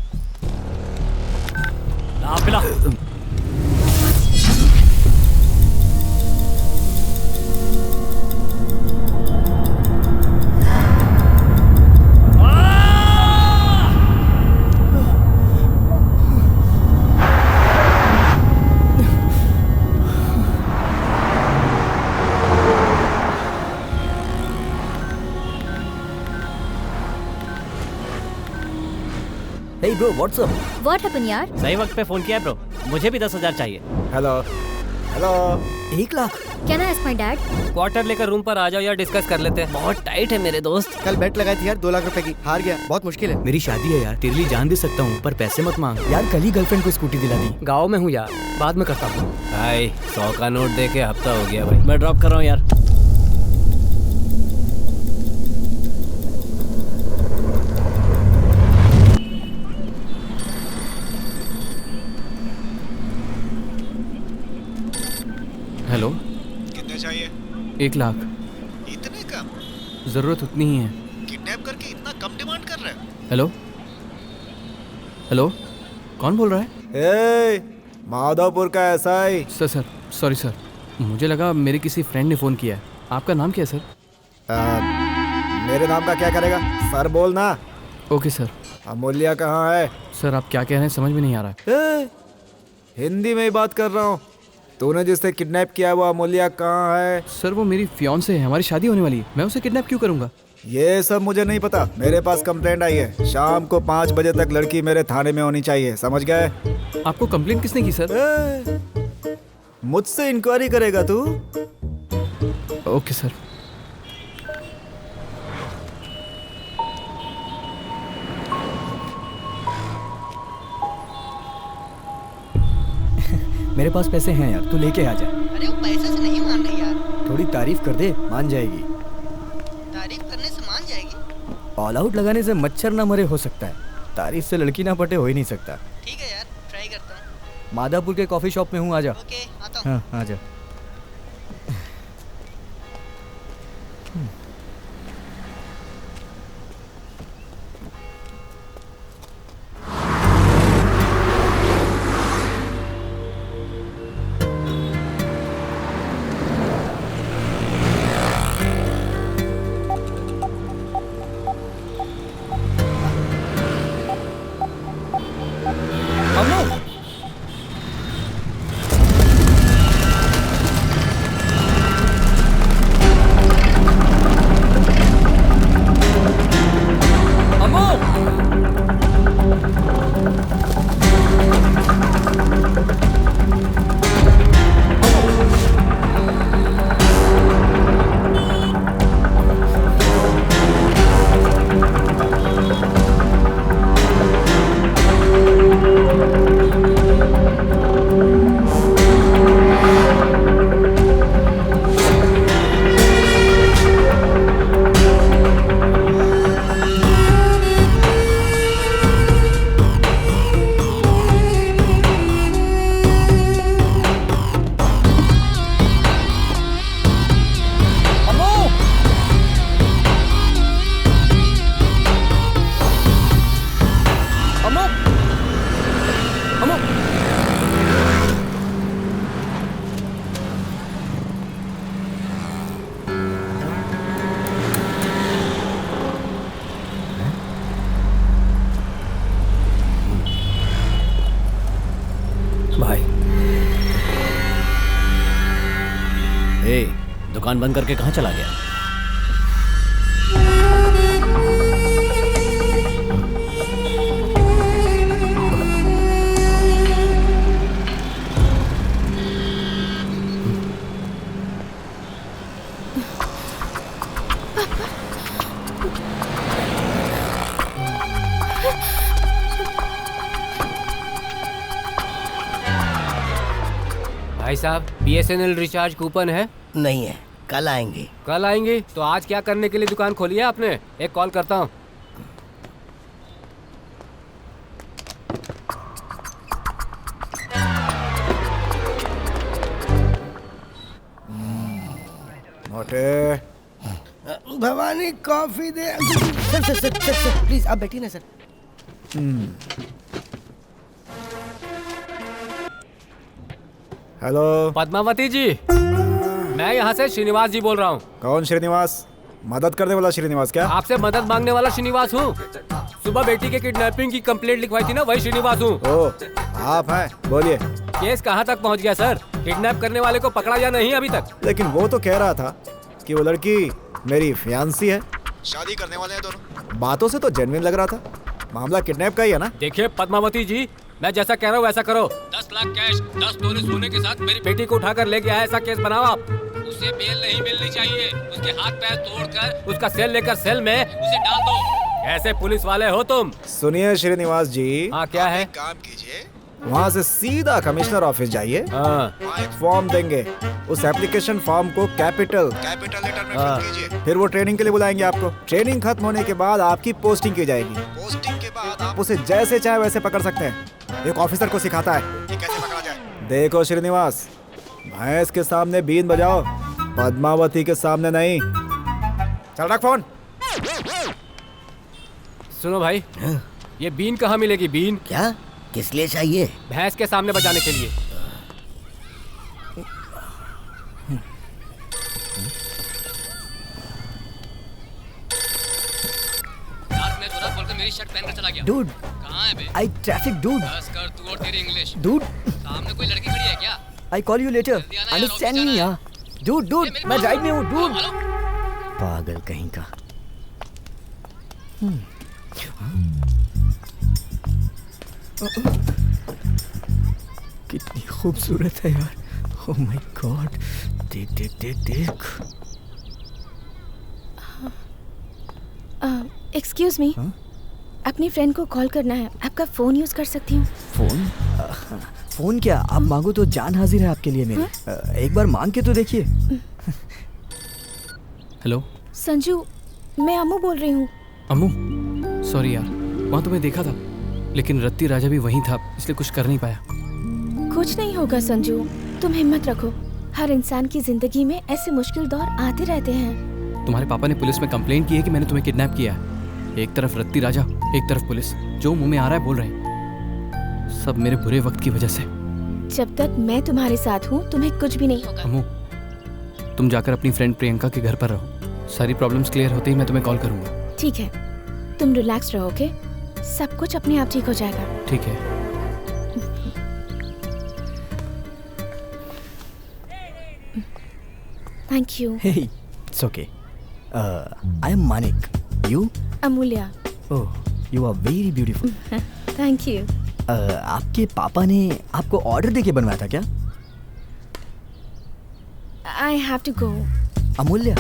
ला पिला। Hey bro, what's up? What happened यार? सही वक्त पे फोन किया ब्रो, मुझे भी 10,000 चाहिए। Hello hello 1 lakh? Can I ask my dad? Quarter लेकर रूम पर आ जाओ या डिस्कस कर लेते हैं। बहुत टाइट है मेरे दोस्त। कल बेट लगाई थी यार 2 लाख रुपए की, हार गया, बहुत मुश्किल है। मेरी शादी है यार, तेरे लिए जान दे सकता हूँ, पर पैसे मत मांग। यार कल ही गर्लफ्रेंड को स्कूटी दिला दी। गाँव में हूँ यार, बाद में करता हूँ। भाई 100 का नोट दे के हफ्ता हो गया भाई। मैं ड्रॉप कर रहा हूँ यार। हेलो, कितने चाहिए? 1 लाख। इतने कम? ज़रूरत उतनी ही है। किडनैप करके इतना कम डिमांड कर रहे हो? हेलो हेलो, कौन बोल रहा है? माधवपुर का एसआई। सर सॉरी सर, मुझे लगा मेरे किसी फ्रेंड ने फ़ोन किया है। आपका नाम क्या है सर? मेरे नाम का क्या करेगा? सर बोल ना। Okay sir. अमूल्या कहाँ है? सर आप क्या कह रहे हैं समझ में नहीं आ रहा है। हिंदी में ही बात कर रहा हूँ। तूने जिससे किडनैप किया है वो अमूल्या कहाँ है? सर वो मेरी फियांसे है, हमारी शादी होने वाली है, मैं उसे किडनैप क्यों करूँगा? ये सब मुझे नहीं पता। मेरे पास कंप्लेंट आई है, शाम को 5 बजे तक लड़की मेरे थाने में होनी चाहिए, समझ गए? आपको कंप्लेंट किसने की सर? मुझसे इंक्वायरी करेगा तू? Okay sir. मेरे पास पैसे हैं यार, तू लेके आ जा। अरे वो पैसे से नहीं मान रही यार। थोड़ी तारीफ कर दे, मान जाएगी। तारीफ करने से मान जाएगी? ऑल आउट लगाने से मच्छर ना मरे हो सकता है, तारीफ से लड़की ना पटे हो ही नहीं सकता। ठीक है यार, ट्राई करता हूँ। माधापुर के कॉफी शॉप में हूँ, आ जा। ओके, आता हूँ। हाँ, आ जा। दुकान बंद करके कहाँ चला गया? भाई साहब BSNL रिचार्ज कूपन है? नहीं है, कल आएंगे। कल आएंगे? तो आज क्या करने के लिए दुकान खोली है आपने? एक कॉल करता हूँ। मोटे Bhavani coffee they. Sir please आप बैठिए ना सर। हेलो पद्मावती जी, मैं यहाँ से श्रीनिवास जी बोल रहा हूँ। कौन श्रीनिवास? मदद करने वाला श्रीनिवास क्या? आपसे मदद मांगने वाला श्रीनिवास हूँ। सुबह बेटी के किडनैपिंग की कंप्लेंट लिखवाई थी ना, वही श्रीनिवास हूँ। ओह आप हैं, बोलिए। केस कहाँ तक पहुँच गया सर? किडनैप करने वाले को पकड़ा या नहीं अभी तक? लेकिन वो तो कह रहा था कि वो लड़की मेरी फियांसी है, शादी करने वाले हैं दोनों। बातों से तो जेन्युइन लग रहा था। मामला किडनैप का ही है ना? देखिए पद्मावती जी, मैं जैसा कह रहा हूँ वैसा करो। 10 लाख कैश 10 तोले सोने के साथ मेरी बेटी को उठाकर लेके आया, ऐसा केस बनाओ आप। उसे बेल नहीं मिलनी चाहिए, उसके हाथ पैर तोड़कर उसका सेल लेकर सेल में उसे डाल दो। कैसे पुलिस वाले हो तुम? सुनिए श्रीनिवास जी। हाँ क्या है? काम कीजिए, वहाँ से सीधा कमिश्नर ऑफिस जाइए। वहाँ एक फॉर्म देंगे, उस एप्लीकेशन फॉर्म को कैपिटल लेटर में फिल कीजिए। फिर वो ट्रेनिंग के लिए बुलाएंगे आपको। ट्रेनिंग खत्म होने के बाद आपकी पोस्टिंग की जाएगी। पोस्टिंग के बाद आप उसे जैसे चाहे वैसे पकड़ सकते हैं। एक ऑफिसर को सिखाता है कि कैसे पकड़ा जाए। देखो श्रीनिवास, भैंस के सामने बीन बजाओ, पद्मावती के सामने नहीं। चल रख फोन। सुनो भाई, ये बीन कहाँ मिलेगी? बीन क्या? किस लिए चाहिए? भैंस के सामने बजाने के लिए। मेरी शर्ट पहनकर चला गया। Dude, कहाँ है बे? I traffic dude. बस कर तू और तेरी इंग्लिश। Dude, सामने कोई लड़की खड़ी है क्या? I call you later. जल्दी आना यार, Understand ऑफिस me जाना यार. Dude, मैं राइड में हूँ, dude. हेलो? पागल कहीं का। कितनी खूबसूरत है यार। Oh my God. देख। एक्सक्यूज मी, अपनी फ्रेंड को कॉल करना है। आपका फोन यूज कर सकती हूँ? फोन क्या? आप मांगो तो जान हाजिर है आपके लिए मेरी। एक बार मांग के तो देखिए। हेलो संजू, मैं अम्मू बोल रही हूँ। अम्मू, सॉरी यार, वहाँ तुम्हें देखा था लेकिन रत्ती राजा भी वहीं था, इसलिए कुछ कर नहीं पाया। कुछ नहीं होगा संजू, तुम हिम्मत रखो। हर इंसान की जिंदगी में ऐसे मुश्किल दौर आते रहते हैं। तुम्हारे पापा ने पुलिस में कंप्लेंट की है कि मैंने तुम्हें किडनैप किया है। एक तरफ रत्ती राजा, एक तरफ पुलिस, जो मुंह में आ रहा है बोल रहे हैं। सब मेरे बुरे वक्त की वजह से। जब तक मैं तुम्हारे साथ हूँ तुम्हें कुछ भी नहीं होगा। अम्मू, तुम जाकर अपनी फ्रेंड प्रियंका के घर पर रहो। सारी प्रॉब्लम्स क्लियर होते ही मैं तुम्हें कॉल करूंगा। ठीक है, तुम रिलैक्स रहो, ओके? सब कुछ अपने आप ठीक हो जाएगा। ठीक है। Thank you. Hey, it's okay. I am Manik. You? Amulya. Oh, you are very beautiful. Thank you. आपके पापा ने आपको ऑर्डर देके बनवाया था क्या? I have to go. Amulya,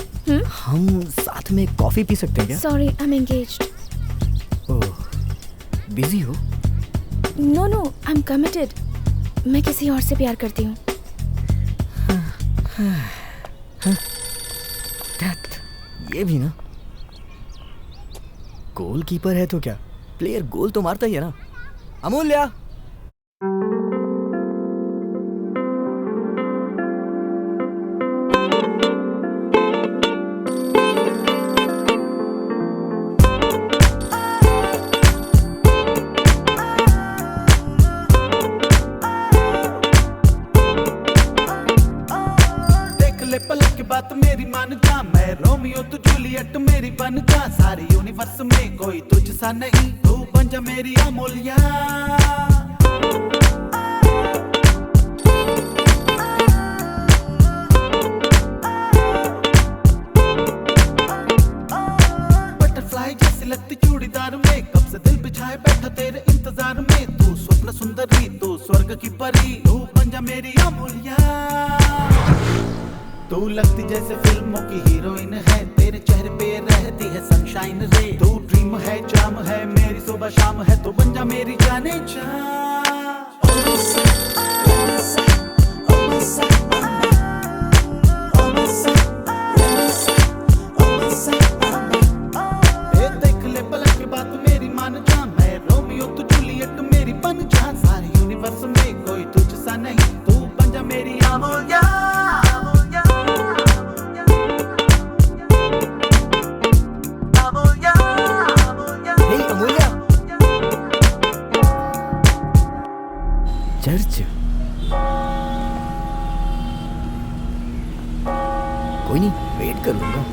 हम साथ में कॉफी पी सकते हैं क्या? Sorry, I'm engaged. Oh, busy हो? No, I'm committed. मैं किसी और से प्यार करती हूँ। ये भी ना, गोलकीपर है तो क्या, प्लेयर गोल तो मारता ही है ना। अमूल्या, पलक की बात मेरी मान जा, मैं रोमियो तू जूलियट मेरी बन जा। सारे यूनिवर्स में कोई तुझ सा नहीं, तू बन जा मेरी अमूल्या। बटरफ्लाई जैसी लगती चूड़ीदार में, कब से दिल बिछाए बैठा तेरे इंतजार में। तू स्वप्न सुंदरी, तू स्वर्ग की परी, तू बन जा मेरी अमूल्या। तू लगती जैसे फिल्मों की हीरोइन है, तेरे चेहरे पे रहती है सनशाइन रे। तू ड्रीम है, जाम है, मेरी सुबह शाम है, तो बन जा मेरी जाने जा। देख ले पलक की बात मेरी मान जा, मैं रोमियो तू जूलियट मेरी बन जा। सारे यूनिवर्स में कोई तुझ सा नहीं, तू बन जा मेरी अमूल्या। चर्च? कोई नहीं, वेट कर लूंगा।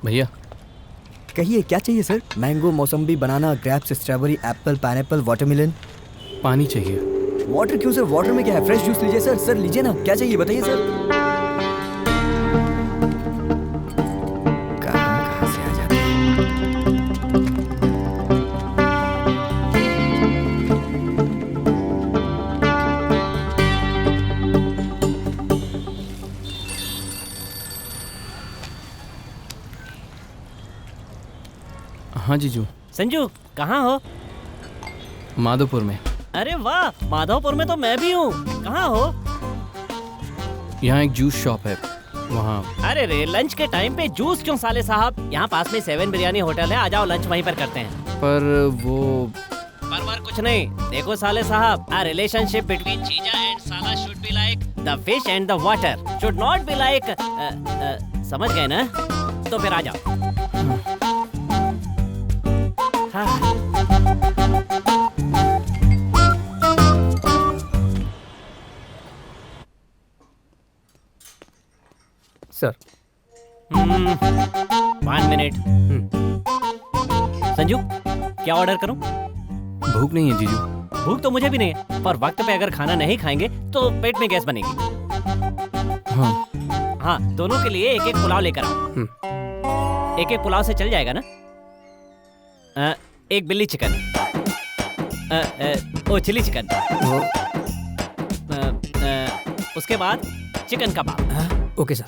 भैया कहिए क्या चाहिए sir? Mango, mosambi, banana, grapes, strawberry, apple, pineapple, watermelon. पानी चाहिए। वाटर क्यों सर? वाटर में क्या है? फ्रेश जूस लीजिए सर। सर लीजिए ना, क्या चाहिए बताइए सर। कहाँ से आ जाते हैं? हाँ जीजू। संजू कहाँ हो? माधोपुर में। अरे वाह, माधोपुर में तो मैं भी हूँ। कहाँ हो? यहाँ एक जूस शॉप है वहाँ। अरे रे, लंच के टाइम पे जूस क्यों साले साहब? यहाँ पास में 7 बिरयानी होटल है, आ जाओ लंच वहीं पर करते हैं। पर वो पर कुछ नहीं। देखो साले साहब, a relationship between Cheetah and Sala should be like the fish and the water, should not be like समझ गए ना? तो फिर आ जाओ। हाँ। Sir 1 minute. संजू क्या ऑर्डर करूं? भूख नहीं है जीजू। भूख तो मुझे भी नहीं है, पर वक्त पे अगर खाना नहीं खाएंगे तो पेट में गैस बनेगी। हाँ, दोनों के लिए एक एक पुलाव लेकर आओ। एक एक पुलाव से चल जाएगा ना? एक बिल्ली चिकन, ओ चिली चिकन, उसके बाद चिकन कबाब। Okay sir.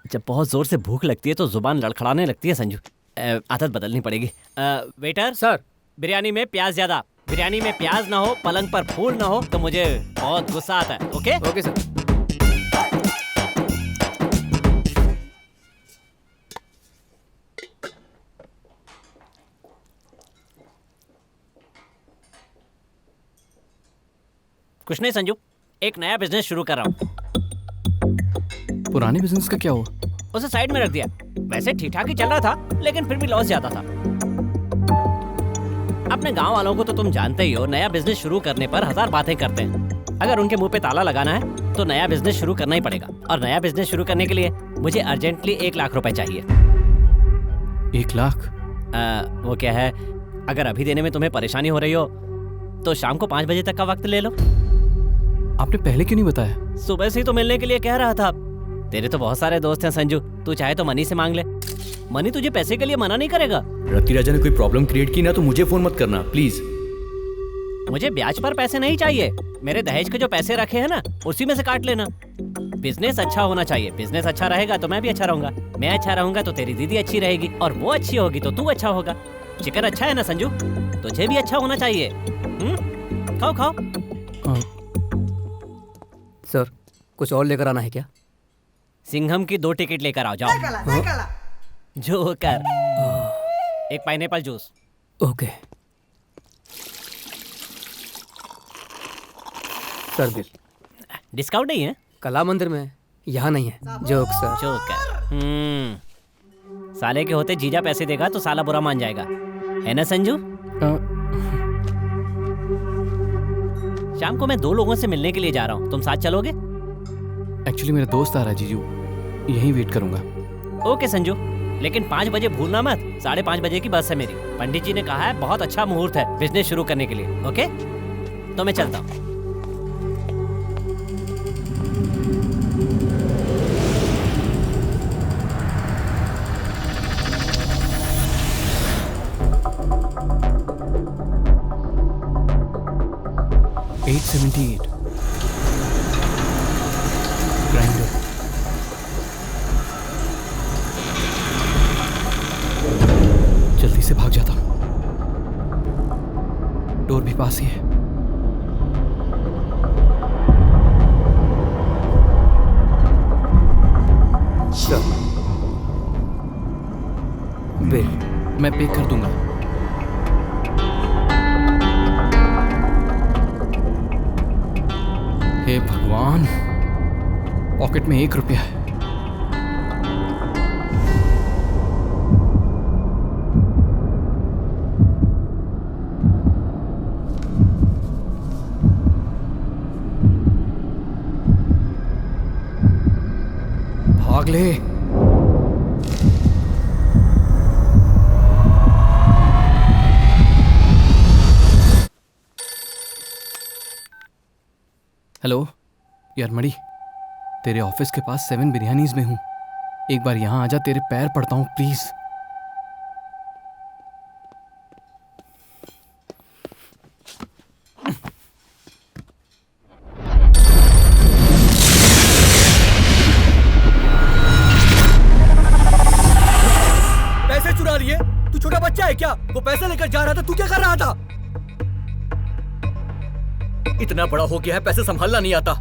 जब बहुत जोर से भूख लगती है तो जुबान लड़खड़ाने लगती है संजू। आदत बदलनी पड़ेगी। वेटर सर, बिरयानी में प्याज ज्यादा। बिरयानी में प्याज ना हो, पलंग पर फूल ना हो तो मुझे बहुत गुस्सा आता है। Okay okay sir. कुछ नहीं संजू, एक नया बिजनेस शुरू कर रहा हूँ। पुराने बिजनेस का क्या हुआ? उसे साइड में रख दिया। वैसे ठीक ठाक ही चल रहा था, लेकिन फिर भी लॉस ज्यादा था। अपने गांव वालों को तो तुम जानते ही हो, नया बिजनेस शुरू करने पर 1000 बातें करते हैं। अगर उनके मुंह पे ताला लगाना है तो नया बिजनेस शुरू करना ही पड़ेगा। और नया बिजनेस शुरू करने के लिए मुझे अर्जेंटली 1 लाख रुपए चाहिए। 1 लाख? वो क्या है, अगर अभी देने में तुम्हें परेशानी हो रही हो तो शाम को 5 बजे तक का वक्त ले लो। आपने पहले क्यों नहीं बताया? सुबह से ही तो मिलने के लिए कह रहा था। तेरे तो बहुत सारे दोस्त हैं संजू, तू चाहे तो मनी से मांग ले। मनी तुझे पैसे के लिए मना नहीं करेगा। रति राजा ने कोई प्रॉब्लम क्रिएट की ना तो मुझे फोन मत करना प्लीज। मुझे ब्याज पर पैसे नहीं चाहिए, मेरे दहेज के जो पैसे रखे हैं ना उसी में से काट लेना। बिजनेस अच्छा होना चाहिए, बिजनेस अच्छा रहेगा तो मैं भी अच्छा रहूंगा, मैं अच्छा रहूंगा तो तेरी दीदी अच्छी रहेगी, और वो अच्छी होगी तो तू अच्छा होगा। चिकन अच्छा है ना संजू, तुझे भी अच्छा होना चाहिए। खाओ खाओ। सर कुछ और लेकर आना है क्या? सिंघम की 2 टिकट लेकर आओ, जाओ। जोकर, एक pineapple juice. Okay sir. Bill discount नहीं है? कला मंदिर में है, यहाँ नहीं है। Joke sir. जोकर। साले के होते जीजा पैसे देगा तो साला बुरा मान जाएगा, है ना संजू? शाम को मैं 2 लोगों से मिलने के लिए जा रहा हूँ, तुम साथ चलोगे? एक्चुअली मेरा दोस्त आ रहा है जीजू, यहीं वेट करूंगा। ओके संजू, लेकिन 5 बजे भूलना मत, 5:30 बजे की बस है मेरी। पंडित जी ने कहा है बहुत अच्छा मुहूर्त है बिजनेस शुरू करने के लिए। ओके तो मैं चलता हूँ। ग्राइंडर। जल्दी से भाग जाता हूँ, डोर भी पास ही है। बिल मैं पे कर दूंगा। हे भगवान, पॉकेट में 1 रुपया है। भाग ले। हेलो यार मणि, तेरे ऑफिस के पास 7 बिरयानीज में हूं, एक बार यहां आजा, तेरे पैर पड़ता हूं प्लीज। पैसे चुरा लिए? तू छोटा बच्चा है क्या? वो पैसे लेकर जा रहा था, तू क्या कर रहा था? इतना बड़ा हो गया है, पैसे संभालना नहीं आता।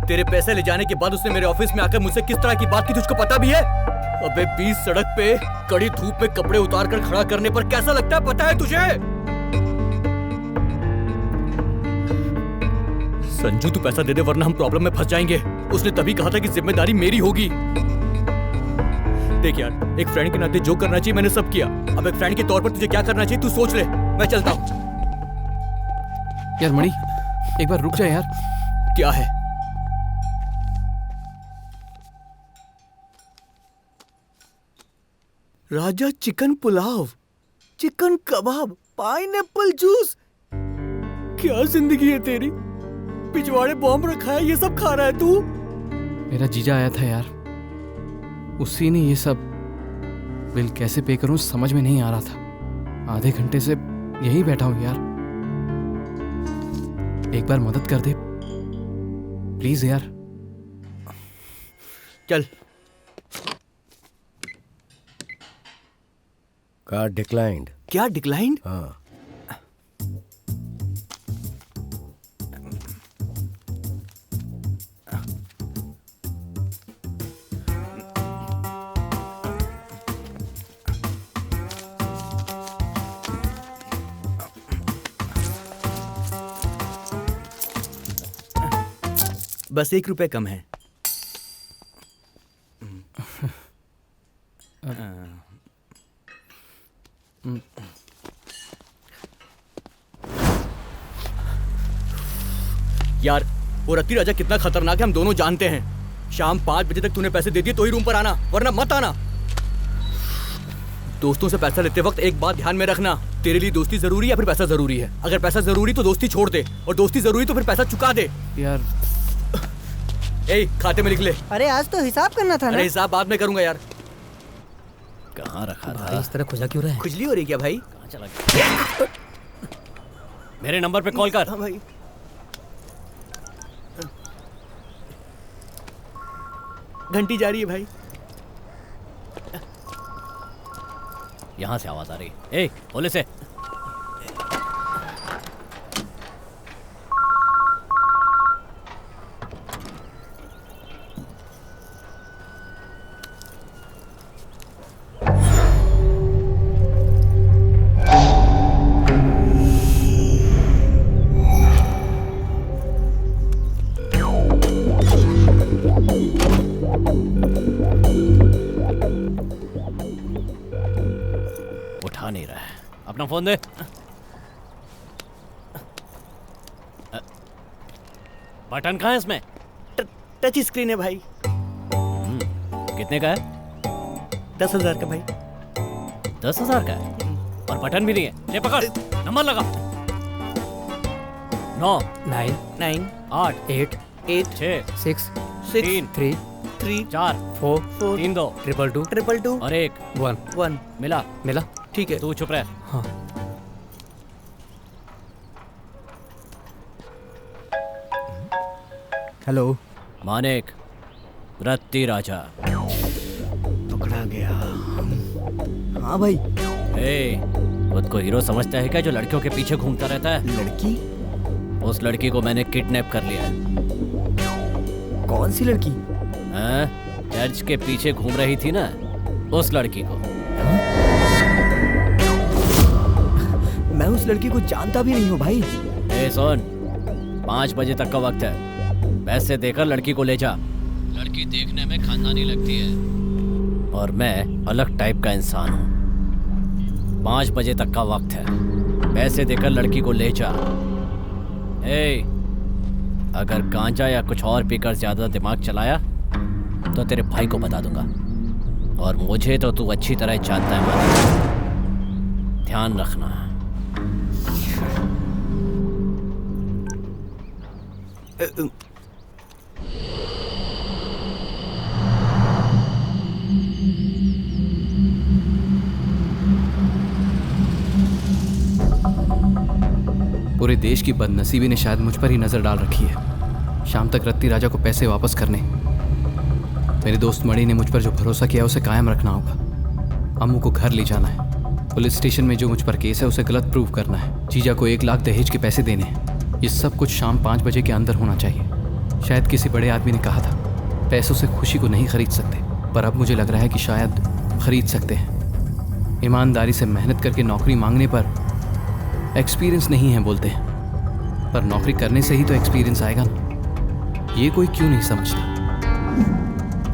तेरे पैसे ले जाने के बाद उसने मेरे ऑफिस में आकर मुझसे किस तरह की बात की, तुझको पता भी है? अबे 20 सड़क पे कड़ी धूप में कपड़े उतार कर खड़ा करने पर कैसा लगता है, पता है तुझे? संजू तू पैसा दे दे वरना हम प्रॉब्लम में फंस जाएंगे। उसने तभी कहा था कि जिम्मेदारी मेरी होगी। देख यार, एक फ्रेंड के नाते जो करना चाहिए मैंने सब किया, अब एक फ्रेंड के तौर पर तुझे क्या करना चाहिए तू सोच ले। मैं चलता हूँ। यार मणि एक बार रुक जा यार। क्या है? राजा चिकन पुलाव, चिकन कबाब, पाइनएप्पल जूस। क्या जिंदगी है तेरी? पिछवाड़े बॉम्ब रखा है, ये सब खा रहा है तू? मेरा जीजा आया था यार, उसी ने ये सब। बिल कैसे पे करूं समझ में नहीं आ रहा था। आधे घंटे से यहीं बैठा हूं यार, एक बार मदद कर दे प्लीज यार। चल। Card declined. क्या डिक्लाइंड? हाँ। बस 1 रुपए कम है। यार वो रति राजा कितना खतरनाक है हम दोनों जानते हैं। शाम 5 बजे तक तूने पैसे दे दिए तो ही रूम पर आना, वरना मत आना। दोस्तों से पैसा लेते वक्त एक बात ध्यान में रखना, तेरे लिए दोस्ती जरूरी है या फिर पैसा जरूरी है? अगर पैसा जरूरी तो दोस्ती छोड़ दे, और दोस्ती जरूरी तो फिर पैसा चुका दे। यार ए, खाते में लिख ले। अरे आज तो हिसाब करना था ना। अरे हिसाब बाद में करूंगा यार। कहाँ रखा था? इस तरह खुजा क्यों रहा है? खुजली हो रही क्या भाई? कहाँ चला गया? मेरे नंबर पे कॉल कर। हाँ भाई। घंटी जा रही है भाई। यहाँ से आवाज आ रही है। ए, बोले से। उठा नहीं रहा है। अपना फोन दे। बटन कहाँ है इसमें? टच स्क्रीन है भाई। कितने का है? 10,000 का भाई। 10,000 का है और बटन भी नहीं है। ले पकड़, नंबर लगा। 9 9 8 8 6 6 3 3 3 4 4 3 2 2 222 और 1 1 मिला। मिला। ठीक है। तू चुप रह। हाँ। हेलो मानिक, रत्ती राजा। पकड़ा गया। हाँ भाई। ए, खुद को हीरो समझता है क्या जो लड़कियों के पीछे घूमता रहता है? लड़की? उस लड़की को मैंने किडनैप कर लिया है। कौन सी लड़की? हाँ? चर्च के पीछे घूम रही थी ना, उस लड़की को। मैं उस लड़की को जानता भी नहीं हूँ भाई। ए सुन, 5 बजे तक का वक्त है। पैसे देकर लड़की को ले जा। लड़की देखने में खानदानी लगती है और मैं अलग टाइप का इंसान हूँ। 5 बजे तक का वक्त है। पैसे देकर लड़की को ले जा। ए, अगर गांजा या कुछ और पीकर ज्यादा दिमाग चलाया तो तेरे भाई को बता दूंगा, और मुझे तो तू अच्छी तरह जानता है मानिक। ध्यान रखना। पूरे देश की बदनसीबी ने शायद मुझ पर ही नजर डाल रखी है। शाम तक रत्ती राजा को पैसे वापस करने, मेरे दोस्त मणि ने मुझ पर जो भरोसा किया उसे कायम रखना होगा। अम्मू को घर ले जाना है। पुलिस स्टेशन में जो मुझ पर केस है उसे गलत प्रूव करना है। जीजा को 1 लाख दहेज के पैसे देने हैं। ये सब कुछ शाम 5 बजे के अंदर होना चाहिए। शायद किसी बड़े आदमी ने कहा था, पैसों से खुशी को नहीं खरीद सकते, पर अब मुझे लग रहा है कि शायद खरीद सकते हैं। ईमानदारी से मेहनत करके नौकरी मांगने पर एक्सपीरियंस नहीं है बोलते हैं, पर नौकरी करने से ही तो एक्सपीरियंस आएगा ना। ये कोई क्यों नहीं समझता?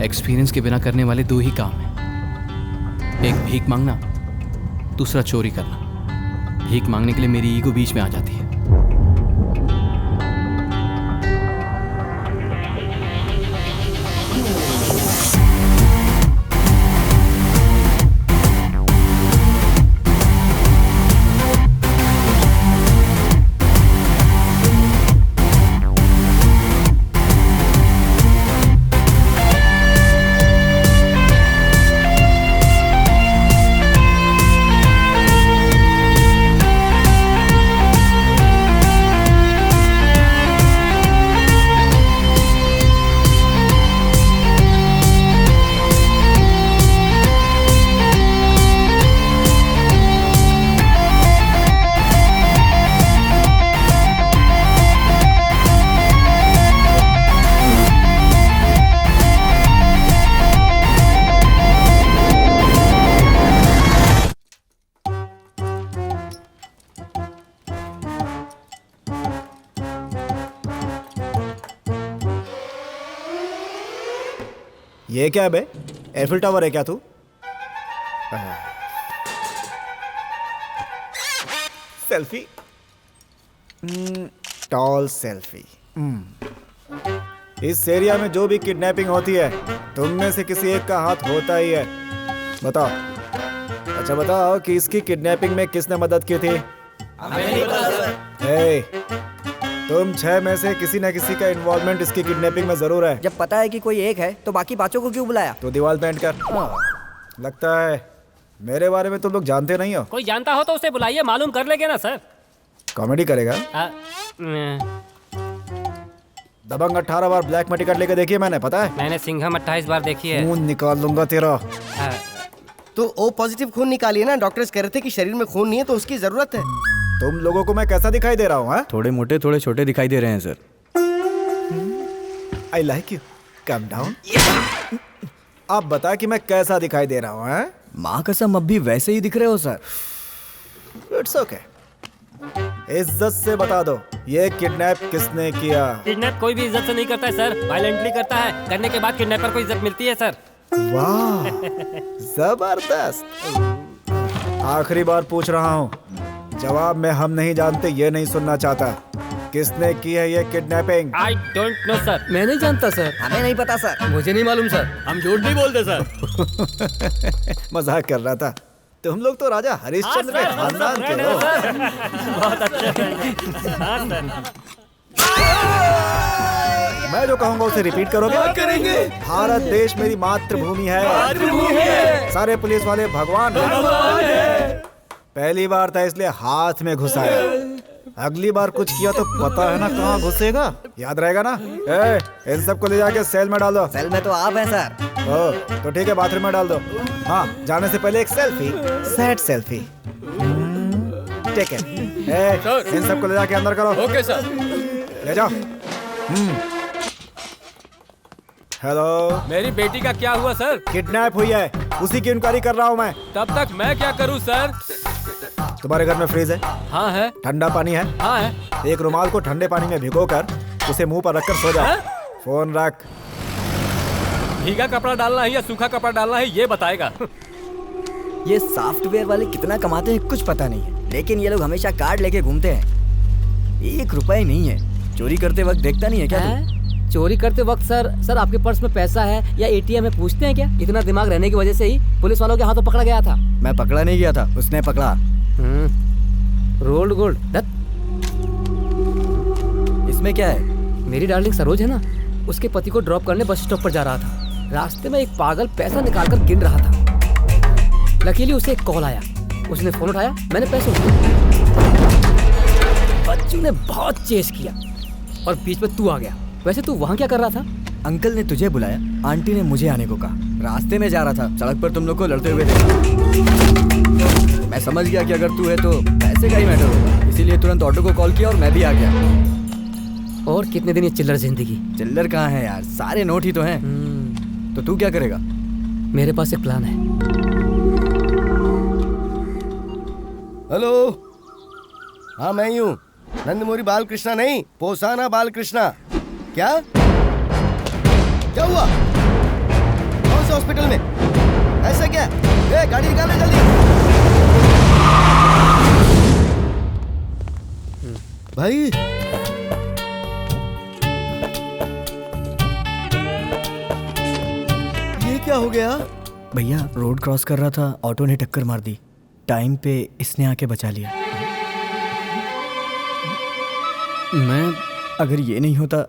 एक्सपीरियंस के बिना करने वाले 2 ही काम हैं, एक भीख मांगना, दूसरा चोरी करना। भीख मांगने के लिए मेरी ईगो बीच में आ जाती है। ये क्या है बे? एफिल टावर है क्या तू? Selfie, tall selfie. इस एरिया में जो भी किडनैपिंग होती है तुम में से किसी एक का हाथ होता ही है। बताओ। अच्छा बताओ कि इसकी किडनैपिंग में किसने मदद की थी? हमें नहीं पता सर। ए, तुम 6 में से किसी न किसी का इन्वॉल्वमेंट इसकी किडनैपिंग में जरूर है। जब पता है कि कोई एक है तो बाकी पांचों को क्यों बुलाया? तो दीवार पेंट कर। लगता है मेरे बारे में तुम लोग जानते नहीं हो। कोई जानता हो तो उसे बुलाइए, मालूम कर लेंगे ना सर। कॉमेडी करेगा? दबंग 18 बार ब्लैक में टिकट लेके देखी है मैंने, पता है? मैंने सिंघम 28 बार देखी है। खून निकाल लूंगा तेरा। तो ओ पॉजिटिव खून निकालिए ना, डॉक्टर्स कह रहे थे कि शरीर में खून नहीं है तो उसकी जरूरत है। तुम लोगों को मैं कैसा दिखाई दे रहा हूँ? थोड़े मोटे थोड़े छोटे दिखाई दे रहे हैं sir. I like you, come down. आप बता कि मैं कैसा दिखाई दे रहा हूँ? माँ कसम अब भी वैसे ही दिख रहे हो सर। It's okay. इज्जत से बता दो, ये किडनैप किसने किया? किडनैप कोई भी इज्जत से नहीं करता है सर, वायलेंटली करता है। करने के बाद किडनैपर को इज्जत मिलती है सर। वाह, जबरदस्त। आखिरी बार पूछ रहा हूँ, जवाब में हम नहीं जानते ये नहीं सुनना चाहता। किसने की है ये kidnapping? I don't know sir. मैं नहीं जानता सर। हमें नहीं पता सर। मुझे नहीं मालूम सर। हम झूठ नहीं बोलते सर। मजाक कर रहा था। तुम लोग तो राजा हरिश्चंद्र के खानदान के हो। बहुत अच्छे। मैं जो कहूँगा उसे रिपीट करोगे? करेंगे। भारत देश मेरी मातृभूमि है। सारे पुलिस वाले भगवान हैं। पहली बार था इसलिए हाथ में घुसाया। अगली बार कुछ किया तो पता है ना कहाँ घुसेगा, याद रहेगा ना? इन सबको ले जाके सेल में डाल दो। सेल में तो आप हैं सर। तो ठीक है, बाथरूम में डाल दो। हाँ, जाने से पहले एक सेल्फी, सैड सेल्फी। ठीक है, इन सबको ले जाके अंदर करो। Okay sir. ले जाओ। हेलो, मेरी बेटी का क्या हुआ सर? किडनैप हुई है, उसी की इंक्वायरी कर रहा हूँ मैं। तब तक मैं क्या करूं सर? तुम्हारे घर में फ्रीज है? हाँ है। ठंडा पानी है? हाँ है। एक रुमाल को ठंडे पानी में भिगोकर उसे मुंह पर रखकर सो जाओ। फोन रख। भीगा कपड़ा डालना है या सूखा कपड़ा डालना है ये बताएगा। ये सॉफ्टवेयर वाले कितना कमाते हैं कुछ पता नहीं है, लेकिन ये लोग हमेशा कार्ड लेके घूमते हैं। 1 रुपया नहीं है। चोरी करते वक्त देखता नहीं है क्या तू? चोरी करते वक्त सर आपके पर्स में पैसा है या एटीएम में पूछते हैं क्या? इतना दिमाग रहने की वजह से ही पुलिस वालों के हाथों पकड़ा गया था। मैं पकड़ा नहीं गया था, उसने पकड़ा। Rolled gold. इसमें क्या है? मेरी डार्लिंग सरोज है ना, उसके पति को ड्रॉप करने बस स्टॉप पर जा रहा था। रास्ते में एक पागल पैसा निकालकर गिन रहा था। लकीली उसे एक कॉल आया, उसने फोन उठाया, मैंने पैसे उठाए। बच्चू ने बहुत चेस किया और बीच में तू आ गया। वैसे तू वहाँ क्या कर रहा था? अंकल ने तुझे बुलाया, आंटी ने मुझे आने को कहा। रास्ते में जा रहा था, सड़क पर तुम लोग को लड़ते हुए देखा। मैं समझ गया कि अगर तू है तो पैसे का ही मैटर होगा, इसीलिए तुरंत ऑटो को कॉल किया और मैं भी आ गया। और कितने दिन ये चिल्लर जिंदगी? चिल्लर कहाँ है यार, सारे नोट ही तो हैं। तो तू क्या करेगा? मेरे पास एक प्लान है। हेलो, हाँ मैं ही हूँ, नंदमुरी बालकृष्णा नहीं, पोसाना बालकृष्णा। क्या हुआ? कौन से हॉस्पिटल में? ऐसा क्या? गाड़ी निकालो जल्दी। भाई ये क्या हो गया? भैया रोड क्रॉस कर रहा था, ऑटो ने टक्कर मार दी। टाइम पे इसने आके बचा लिया। मैं अगर ये नहीं होता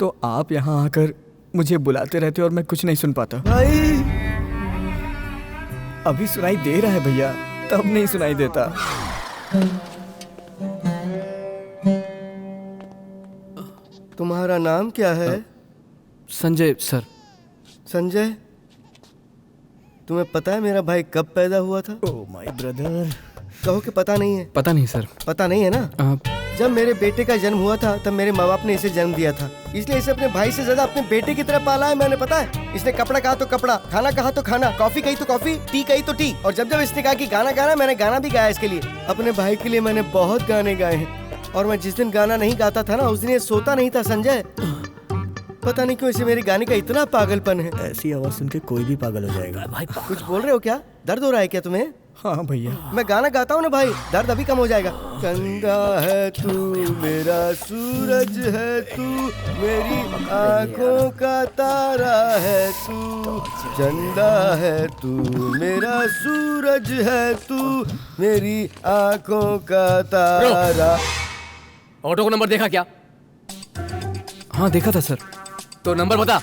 तो आप यहाँ आकर मुझे बुलाते रहते और मैं कुछ नहीं सुन पाता। भाई अभी सुनाई दे रहा है भैया, तब नहीं सुनाई देता। तुम्हारा नाम क्या है? संजय सर। संजय, तुम्हें पता है मेरा भाई कब पैदा हुआ था? Oh my brother. कहो कि पता नहीं है। पता नहीं सर। पता नहीं है ना? जब मेरे बेटे का जन्म हुआ था तब मेरे माँ बाप ने इसे जन्म दिया था, इसलिए इसे अपने भाई से ज्यादा अपने बेटे की तरह पाला है मैंने। पता है, इसने कपड़ा कहा तो कपड़ा, खाना कहा तो खाना, कॉफी कही तो कॉफी, टी कही तो टी, और जब जब इसने कहा कि गाना गाना, मैंने गाना भी गाया इसके लिए। अपने भाई के लिए मैंने बहुत गाने गाए हैं, और मैं जिस दिन गाना नहीं गाता था ना उस दिन ये सोता नहीं था। संजय, पता नहीं क्यों इसे मेरे गाने का इतना पागलपन है। ऐसी आवाज सुन के कोई भी पागल हो जाएगा। भाई कुछ बोल रहे हो क्या? दर्द हो रहा है क्या तुम्हें? हाँ भैया। मैं गाना गाता हूँ ना भाई, दर्द अभी कम हो जाएगा। चंदा है तू मेरा सूरज है तू, मेरी आंखों का तारा है तू। चंदा है तू मेरा सूरज है तू, मेरी आंखों का तारा। ऑटो का नंबर देखा क्या? हाँ देखा था सर। तो नंबर बता।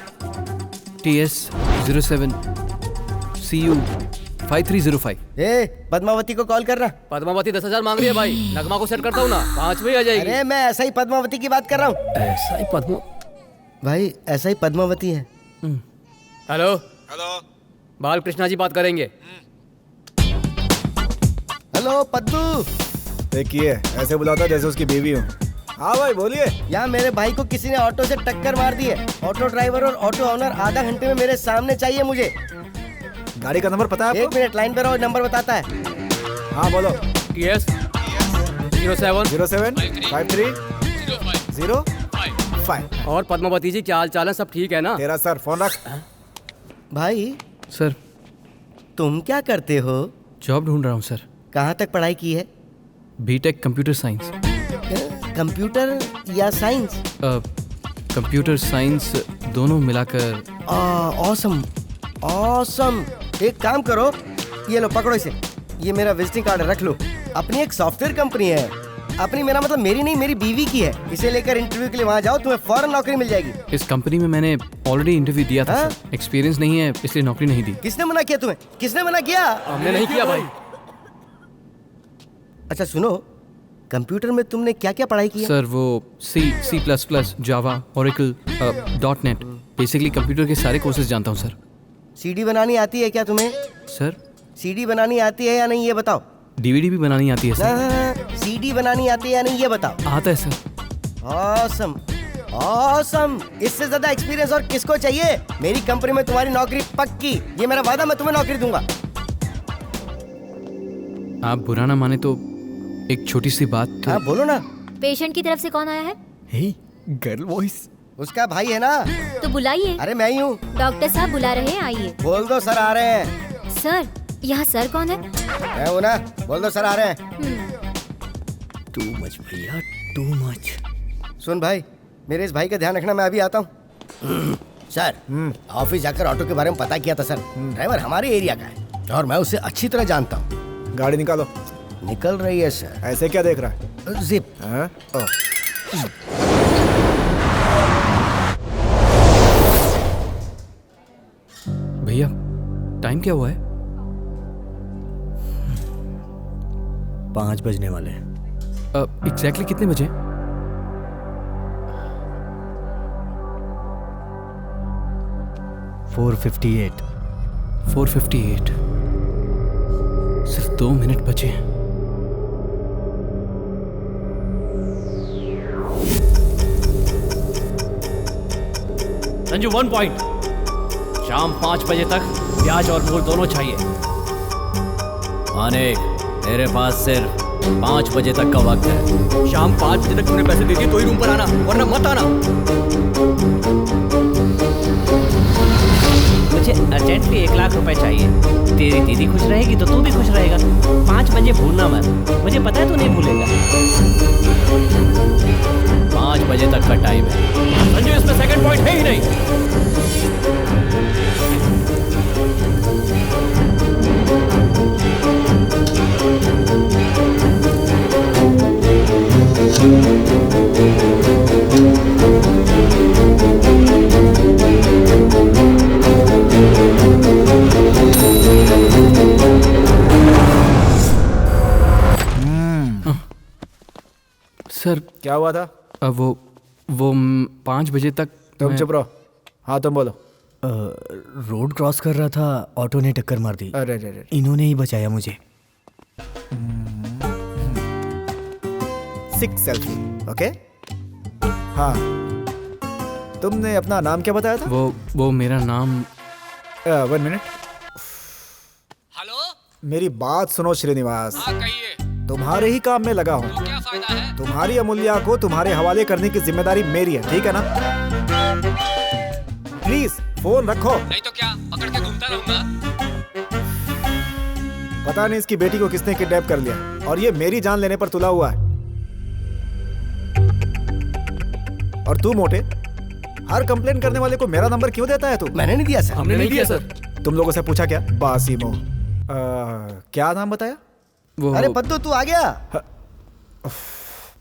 TS07 CU 5305। पद्मावती को कॉल करना। पद्मावती 10,000 मांग रही है भाई। नगमा को सेट करता हूँ ना, 5 में आ जाएगी। अरे मैं ऐसा ही पद्मावती की बात कर रहा हूँ। ऐसा ही भाई ऐसा ही पद्मावती है। हेलो बाल कृष्णा जी बात करेंगे। हेलो पद्दू। देखिए ऐसे बुलाता जैसे उसकी बीवी हो। हाँ भाई बोलिए। यहाँ मेरे भाई को किसी ने ऑटो से टक्कर मार दी है। ऑटो ड्राइवर और ऑटो ओनर आधा घंटे में मेरे सामने चाहिए मुझे। गाड़ी का नंबर पता है आपको? 1 मिनट लाइन पे रहो, नंबर बताता है। हाँ बोलो। TS 07 5305। और पद्मावती जी क्या हाल चाल है? सब ठीक है ना? तेरा सर फोन रख। भाई सर तुम क्या करते हो? जॉब ढूंढ रहा हूँ सर। कहाँ तक पढ़ाई की है? B Tech computer science. कंप्यूटर या साइंस? कंप्यूटर साइंस दोनों मिलाकर। Awesome awesome. एक काम करो, ये लो पकड़ो इसे। ये मेरा विजिटिंग कार्ड रख लो। अपनी एक सॉफ्टवेयर कंपनी है, अपनी मेरा मतलब मेरी नहीं मेरी बीवी की है। इसे लेकर इंटरव्यू के लिए वहाँ जाओ, तुम्हें फौरन नौकरी मिल जाएगी। इस कंपनी में मैंने ऑलरेडी इंटरव्यू दिया था सर। एक्सपीरियंस नहीं है इसलिए नौकरी नहीं दी। किसने मना किया तुम्हें? किसने मना किया? हमने नहीं किया भाई। अच्छा सुनो, कंप्यूटर में तुमने क्या क्या पढ़ाई की है? सर वो C++, जावा, ओरेकल, .NET, बेसिकली कंप्यूटर के सारे कोर्सेज जानता हूँ सर। सीडी बनानी आती है क्या तुम्हें? सर सीडी बनानी आती है या नहीं ये बताओ। DVD भी बनानी आती है सर। सीडी बनानी आती है या नहीं ये बताओ। आता है सर। Awesome awesome. इससे ज्यादा एक्सपीरियंस और किसको चाहिए? मेरी कंपनी में तुम्हारी नौकरी पक्की, ये मेरा वादा, मैं तुम्हें नौकरी दूंगा। आप बुरा ना माने तो एक छोटी सी बात। हाँ बोलो ना। पेशेंट की तरफ से कौन आया है? Girl voice. उसका भाई है ना। तो बुलाइए। अरे मैं ही हूँ। डॉक्टर साहब बुला रहे हैं, आइए। बोल दो सर आ रहे हैं। सर यहाँ सर कौन है? मैं हूँ ना, बोल दो सर आ रहे हैं। टू मच भैया, टू मच। सुन भाई, मेरे इस भाई का ध्यान रखना, मैं अभी आता हूँ। सर ऑफिस जाकर ऑटो के बारे में पता किया था सर। ड्राइवर हमारे एरिया का है और मैं उसे अच्छी तरह जानता हूँ। गाड़ी निकालो। निकल रही है सर। ऐसे क्या देख रहा है? जिप। भैया टाइम क्या हुआ है? 5 बजने वाले हैं। एग्जैक्टली कितने बजे? 4:58। 4:58। सिर्फ 2 मिनट बचे हैं। संजू 1 पॉइंट। शाम 5 बजे तक ब्याज और मूल दोनों चाहिए। मानिक, मेरे पास सिर्फ 5 बजे तक का वक्त है। शाम 5 बजे तक तुमने पैसे दे दिए तो ही रूम पर आना, वरना मत आना। मुझे अर्जेंटली 1 लाख रुपए चाहिए। तेरी दीदी खुश रहेगी तो तू भी खुश रहेगा। 5 बजे भूलना मत, मुझे पता है तू नहीं भूलेगा। 5 बजे तक का टाइम है। संजू इसमें सेकंड पॉइंट है ही नहीं। सर क्या हुआ था? वो 5 बजे तक। तुम चुप रहो। हाँ तुम बोलो। रोड क्रॉस कर रहा था, ऑटो ने टक्कर मार दी। अरे अरे इन्होंने ही बचाया मुझे। 6 सेल्फी। ओके। हाँ तुमने अपना नाम क्या बताया था? वो मेरा नाम। 1 मिनट। हेलो, मेरी बात सुनो श्रीनिवास। हाँ कहिए। तुम्हारे ही काम में लगा हूँ। तो क्या फायदा है? तुम्हारी अमूल्या को तुम्हारे हवाले करने की जिम्मेदारी मेरी है, ठीक है ना? प्लीज फोन रखो। नहीं तो क्या पकड़ के घूमता रहूंगा? पता नहीं इसकी बेटी को किसने किडनैप कर लिया और ये मेरी जान लेने पर तुला हुआ है। और तू मोटे, हर कंप्लेन करने वाले को मेरा नंबर क्यों देता है तू? मैंने नहीं दिया सर। हमने नहीं दिया सर। तुम लोगों से पूछा क्या? बासीमो। क्या नाम बताया? अरे बद्दू तू आ गया?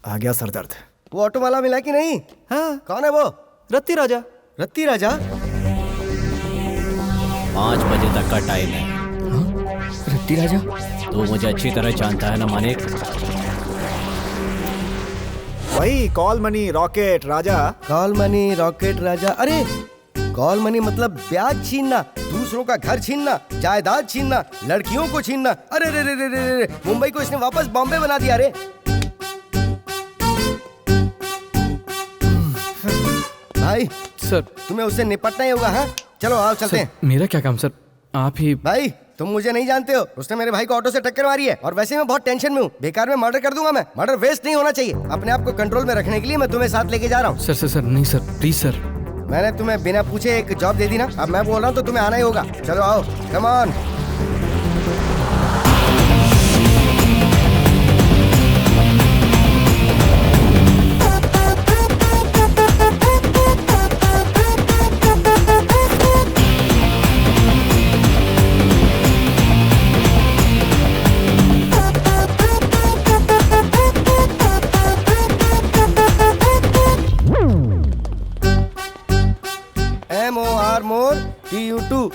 आ गया सर दर्द। वो ऑटो वाला मिला कि नहीं? हाँ। कौन है वो? रत्ती राजा। रत्ती राजा? 5 बजे तक का टाइम है। रत्ती राजा? तू मुझे अच्छी तरह जानता है ना मानिक? वही कॉल मनी रॉकेट राजा। कॉल मनी रॉकेट राजा। अरे कॉल मनी मतलब ब्याज छीनना, दूसरों का घर छीनना, जायदाद छीनना, लड़कियों को छीनना। अरे रे रे रे रे रे, मुंबई को इसने वापस बॉम्बे बना दिया रे। भाई सर तुम्हें उससे निपटना ही होगा। हाँ चलो आओ चलते हैं। मेरा क्या काम सर, आप ही। भाई तुम मुझे नहीं जानते हो, उसने मेरे भाई को ऑटो से टक्कर मारी है और वैसे मैं बहुत टेंशन में हूँ। बेकार में मर्डर कर दूंगा मैं। मर्डर वेस्ट नहीं होना चाहिए। अपने आप को कंट्रोल में रखने के लिए मैं तुम्हें साथ लेके जा रहा हूँ। सर सर सर नहीं सर, प्लीज सर। मैंने तुम्हें बिना पूछे एक जॉब दे दी ना, अब मैं बोल रहा हूँ तो तुम्हें आना ही होगा। चलो आओ, come on.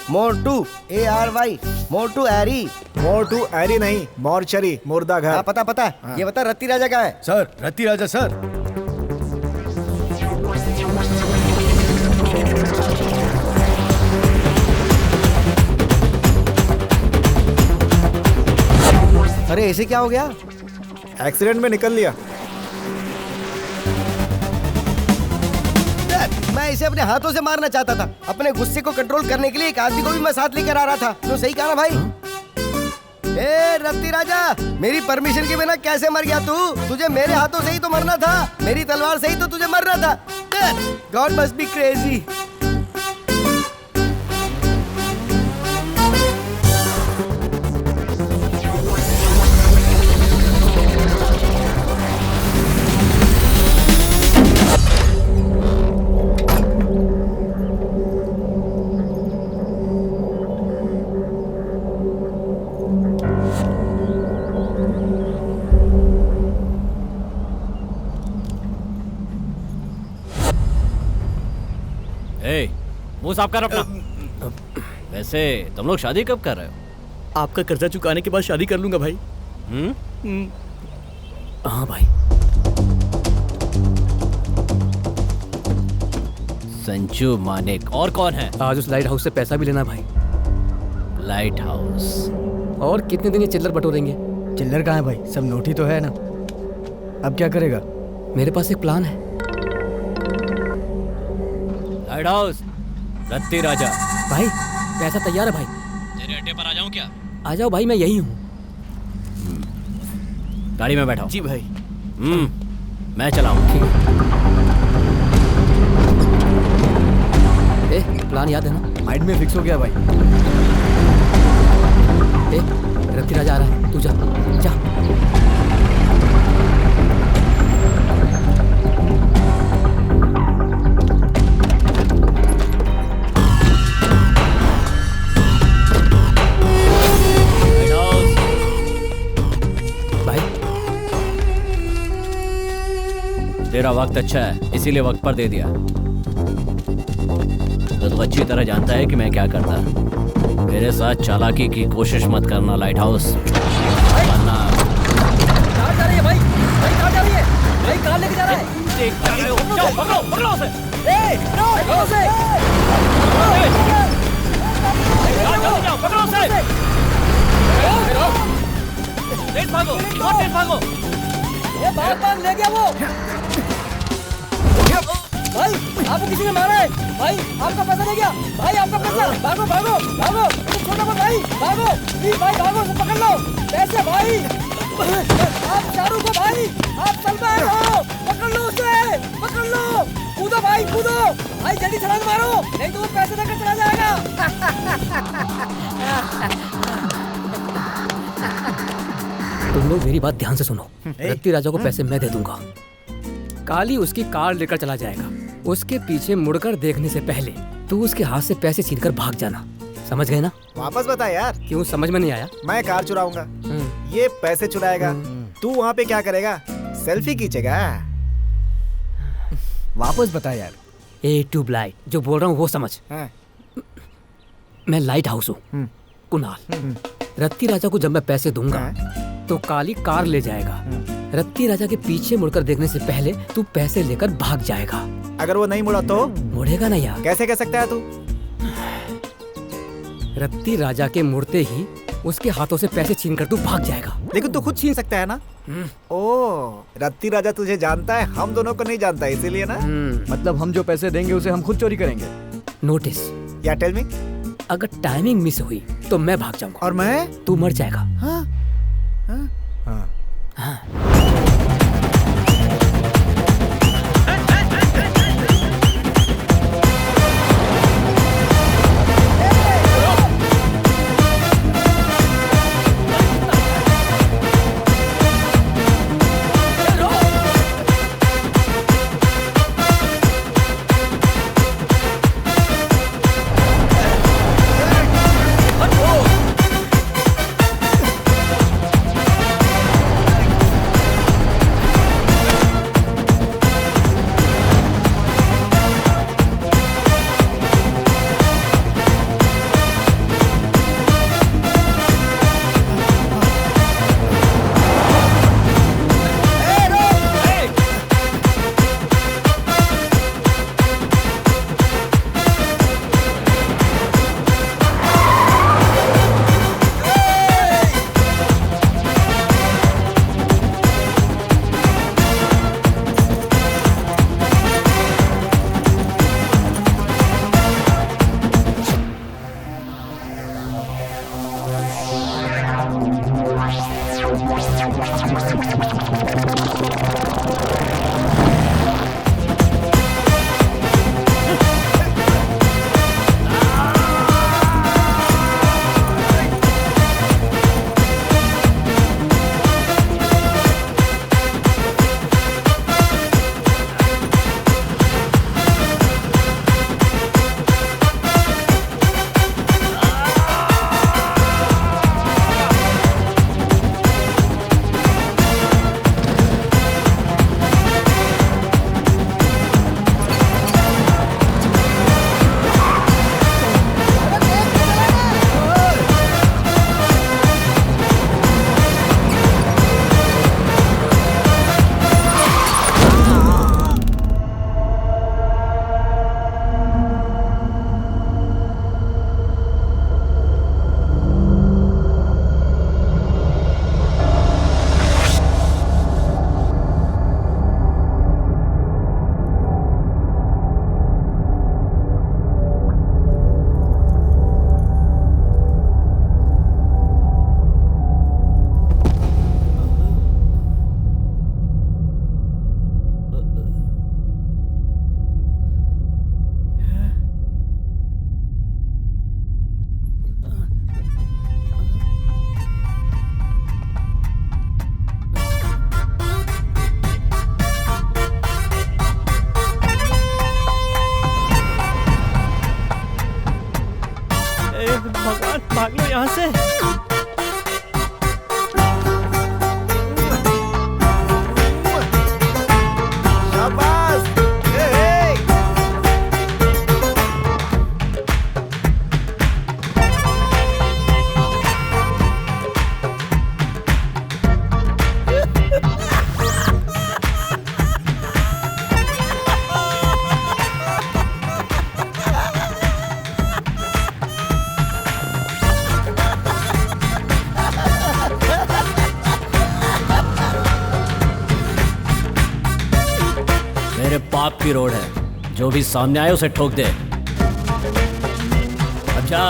More to ARY, more to ARY. More to ARY नहीं, मॉर्चरी, मुर्दा घर। पता पता। हाँ। ये बता रत्ती राजा कहाँ है? सर रत्ती राजा सर। अरे ऐसे क्या हो गया? एक्सीडेंट में निकल लिया। मैं इसे अपने हाथों से मारना चाहता था। अपने गुस्से को कंट्रोल करने के लिए एक आदमी को भी मैं साथ लेकर आ रहा था। तो सही कहा ना भाई? ए रत्ती राजा, मेरी परमिशन के बिना कैसे मर गया तू? तुझे मेरे हाथों से ही तो मरना था, मेरी तलवार से ही तो तुझे मरना था। God must be crazy. मुंह साफ कर अपना। वैसे तुम लोग शादी कब कर रहे हो? आपका कर्जा चुकाने के बाद शादी कर लूंगा भाई। हाँ भाई। संजू मानिक। और कौन है? आज उस लाइट हाउस से पैसा भी लेना भाई। Light house? और कितने दिन ये चिल्लर बटोरेंगे? चिल्लर कहाँ है भाई? सब नोट ही तो है ना। अब क्या करेगा? मेरे पास एक प्लान है। लाइट हाउस, रत्ती राजा। भाई पैसा तैयार है भाई। तेरे अड्डे पर आ जाऊं क्या? आ जाओ भाई, मैं यही हूँ। गाड़ी में बैठाओ। जी भाई। मैं चलाऊं। ठीक है। प्लान याद है ना? माइंड में फिक्स हो गया भाई। रत्ती राजा आ रहा है, तू जा जा। तेरा वक्त अच्छा है इसीलिए वक्त पर दे दिया। तो अच्छी तरह जानता है कि मैं क्या करता। मेरे साथ चालाकी की कोशिश मत करना लाइट हाउस। वरना कहाँ जा रही है भाई? भाई कहाँ जा रही है? भाई कहाँ लेके जा रहा है? जाओ, पकड़ो पकड़ो उसे। पकड़ो उसे। जाओ, पकड़ो उसे। तेज भागो, और तेज भागो। ये भाग ले गया वो। भाई आपको किसी ने मारा है। भाई आपका पैसा ले गया। भाई आपका पैसा। भागो भागो भागो। छोटा भाई भागो। प्लीज भाई भागो, पकड़ लो पैसे भाई। आप चारों को भाई, आप चल पाए हो। पकड़ लो उसे, पकड़ लो। कूदो भाई कूदो। भाई जल्दी छलांग मारो, नहीं तो वो पैसे लेकर चला जाएगा। छोड़ो, मेरी बात ध्यान से सुनो। रत्ती राजा को पैसे मैं दे दूंगा। काली उसकी कार लेकर चला जाएगा। उसके पीछे मुड़कर देखने से पहले तू उसके हाथ से पैसे छीनकर भाग जाना। समझ गए ना? वापस बता यार। क्यों समझ में नहीं आया? मैं कार चुराऊंगा, ये पैसे चुराएगा, तू वहाँ पे क्या करेगा? सेल्फी खींचेगा। वापस बता यार। ए ट्यूबलाइट, जो बोल रहा हूँ वो समझ। मैं लाइट हाउस हूँ, कुणाल। रत्ती राजा को जब मैं पैसे दूंगा तो काली कार ले जाएगा। रत्ती राजा के पीछे मुड़कर देखने से पहले तू पैसे लेकर भाग जाएगा। अगर वो नहीं मुड़ा तो? मुड़ेगा ना यार। कैसे कह सकता है तू? रत्ती राजा के मुड़ते ही उसके हाथों से पैसे छीनकर तू भाग जाएगा। लेकिन तू खुद छीन सकता है ना? ओ, रत्ती राजा तुझे जानता है, हम दोनों को नहीं जानता, इसीलिए ना? मतलब हम जो पैसे देंगे उसे हम खुद चोरी करेंगे। नोटिस या टेल मी। अगर टाइमिंग मिस हुई तो मैं भाग जाऊंगा। और मैं? तू मर जाएगा। हाँ? हाँ? हाँ। हाँ। भाग लो यहाँ से। बाप की रोड है, जो भी सामने आए उसे ठोक दे। अच्छा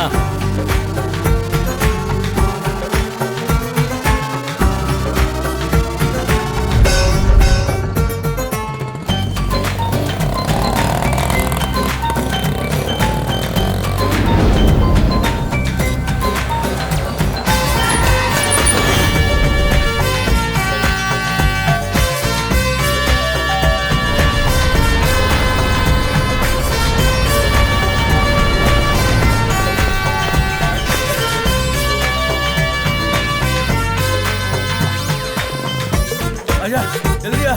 आजा जल्दी आ।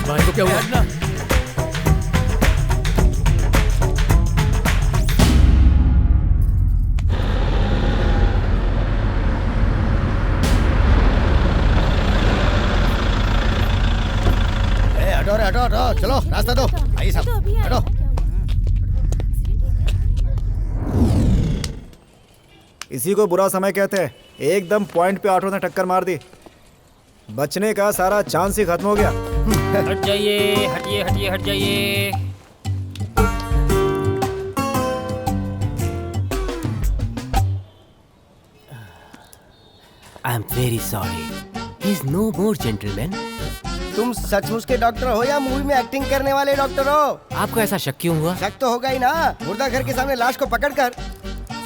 भाई को क्या हुआ? हटना। हटो रे, हटो हटो, चलो रास्ता दो। आइए साहब, हटो। इसी को बुरा समय कहते हैं। एकदम पॉइंट पे ऑटो ने टक्कर मार दी, बचने का सारा चांस ही खत्म हो गया। हट जाइए, हटिए हटिए हट जाइए। I am very sorry, he is no more gentleman. तुम सचमुच के डॉक्टर हो या मूवी में एक्टिंग करने वाले डॉक्टर हो? आपको ऐसा शक क्यों हुआ? शक तो होगा ही ना, मुर्दा घर के सामने लाश को पकड़कर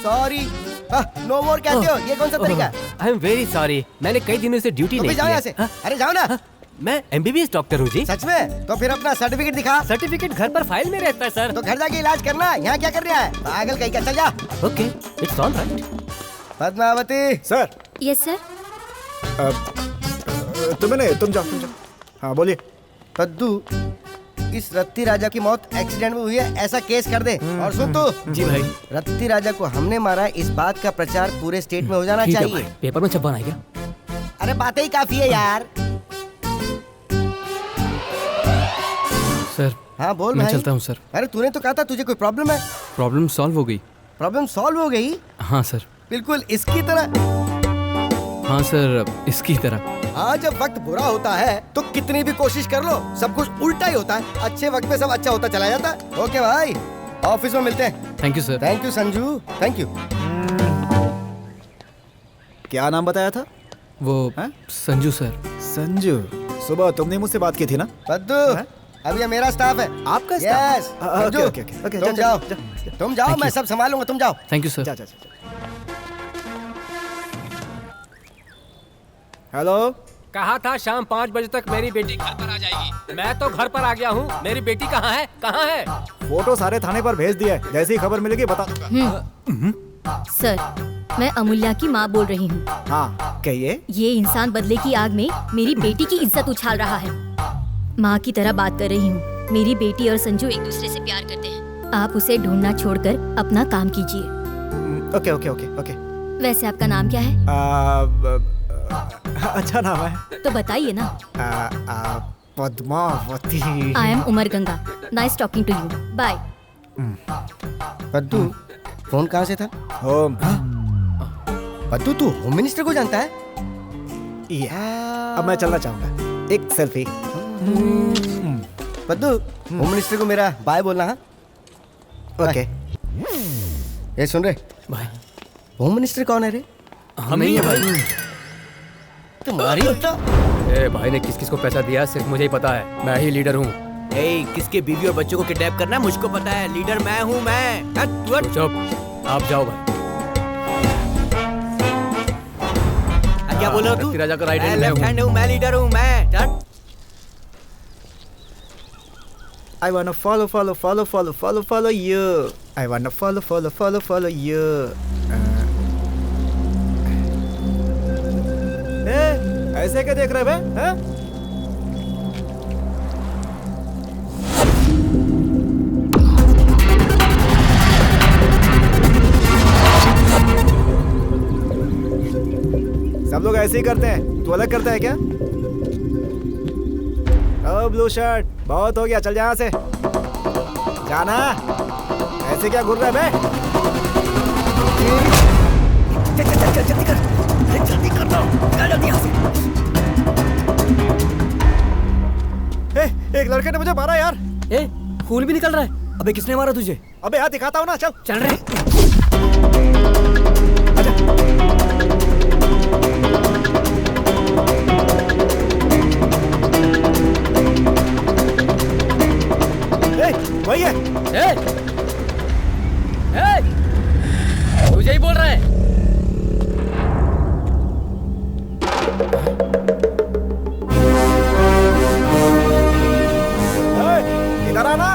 सॉरी नो मोर कहते हो, ये कौन सा तरीका? आई एम वेरी सॉरी, मैंने कई दिनों से ड्यूटी नहीं जाओ की यहाँ से। अरे जाओ ना। मैं एमबीबीएस डॉक्टर हूँ जी। सच में? तो फिर अपना सर्टिफिकेट दिखा। सर्टिफिकेट घर पर फाइल में रहता है सर। तो घर जाके इलाज करना, यहाँ क्या कर रहा है पागल कहीं का? चल जा। Okay, it's all right. Padmavati sir. Yes sir. तुम्हें नहीं, तुम जाओ। हाँ बोलिए। पद्दू, इस रत्ती राजा की मौत एक्सीडेंट में हुई है ऐसा केस कर दे। और सुन तू। जी भाई। रत्ती राजा को हमने मारा, इस बात का प्रचार पूरे स्टेट में हो जाना चाहिए। पेपर में छपवाना है क्या? अरे बातें ही काफी है यार। सर हाँ बोल मैं भाई। चलता हूँ सर। अरे तूने तो कहा था तुझे कोई प्रॉब्लम है। प्रॉब्लम सॉल्व हो गई। प्रॉब्लम सॉल्व हो गई? हाँ सर। बिल्कुल इसकी तरह। हाँ सर, इसकी तरह। हाँ, जब वक्त बुरा होता है तो कितनी भी कोशिश कर लो सब कुछ उल्टा ही होता है। अच्छे वक्त में सब अच्छा होता चला जाता है। ओके भाई, ऑफिस में मिलते हैं। Thank you sir. Thank you Sanju, thank you. क्या नाम बताया था? वो संजू सर। संजू, सुबह तुमने मुझसे बात की थी ना? पद्दू, अब ये मेरा स्टाफ है। आपका यस। स्टाफ? ओके, तुम जाओ, तुम जाओ, मैं सब संभालूंगा, तुम जाओ। Thank you sir. जा। हेलो। कहा था शाम 5 बजे तक मेरी बेटी घर पर आ जाएगी। मैं तो घर पर आ गया हूँ। मेरी बेटी कहाँ है? कहाँ है? फोटो सारे थाने पर भेज दिया है, जैसी खबर मिलेगी बता दूंगा। सर, मैं अमूल्या की माँ बोल रही हूँ। हाँ कहिए। ये इंसान बदले की आग में मेरी बेटी की इज्जत उछाल रहा है। माँ की तरह बात कर रही हूँ। मेरी बेटी और संजू एक दूसरे से प्यार करते हैं। आप उसे ढूंढना छोड़कर अपना काम कीजिए। Okay okay okay okay. वैसे आपका नाम क्या है? अच्छा नाम है। तो बताइए ना। Padmavati. I am Umar Ganga. Nice talking to you. Bye. Paddu, phone कहाँ से था? होम। पद्दू, तू होम मिनिस्टर को जानता है? अब मैं चलना चाहूंगा। एक सेल्फी। पद्दू, होम मिनिस्टर को मेरा बाय बोलना। हाँ ओके। ये सुन रहे भाई, होम मिनिस्टर कौन है रे? हम नहीं है भाई। तुम्हारी तो ए भाई ने किस किस को पैसा दिया सिर्फ मुझे ही पता है। मैं ही लीडर हूँ। किसके बीवी और बच्चों को किडनैप करना है मुझको पता है। लीडर मैं हूँ। मैं चुप, आप जाओ भाई। क्या बोल रहा हूँ तू? रत्ती राजा का राइट मैं हैंड लेफ्ट हैंड हूँ। मैं लीडर हूँ। मैं I wanna follow you. I wanna follow you. ऐसे क्या देख रहे बे? हैं? सब लोग ऐसे ही करते हैं, तू अलग करता है क्या? ब्लू शर्ट, बहुत हो गया, चल जा यहाँ से। जाना। ऐसे क्या घूर रहा है बे? जल्दी कर, जल्दी कर दो, जल्दी यहाँ से। एक लड़के ने मुझे मारा यार। खून भी निकल रहा है। अबे किसने मारा तुझे? अबे हाथ दिखाता हूँ ना, चल। चल रहे। वही है। तुझे ही बोल रहा है। इधर आना।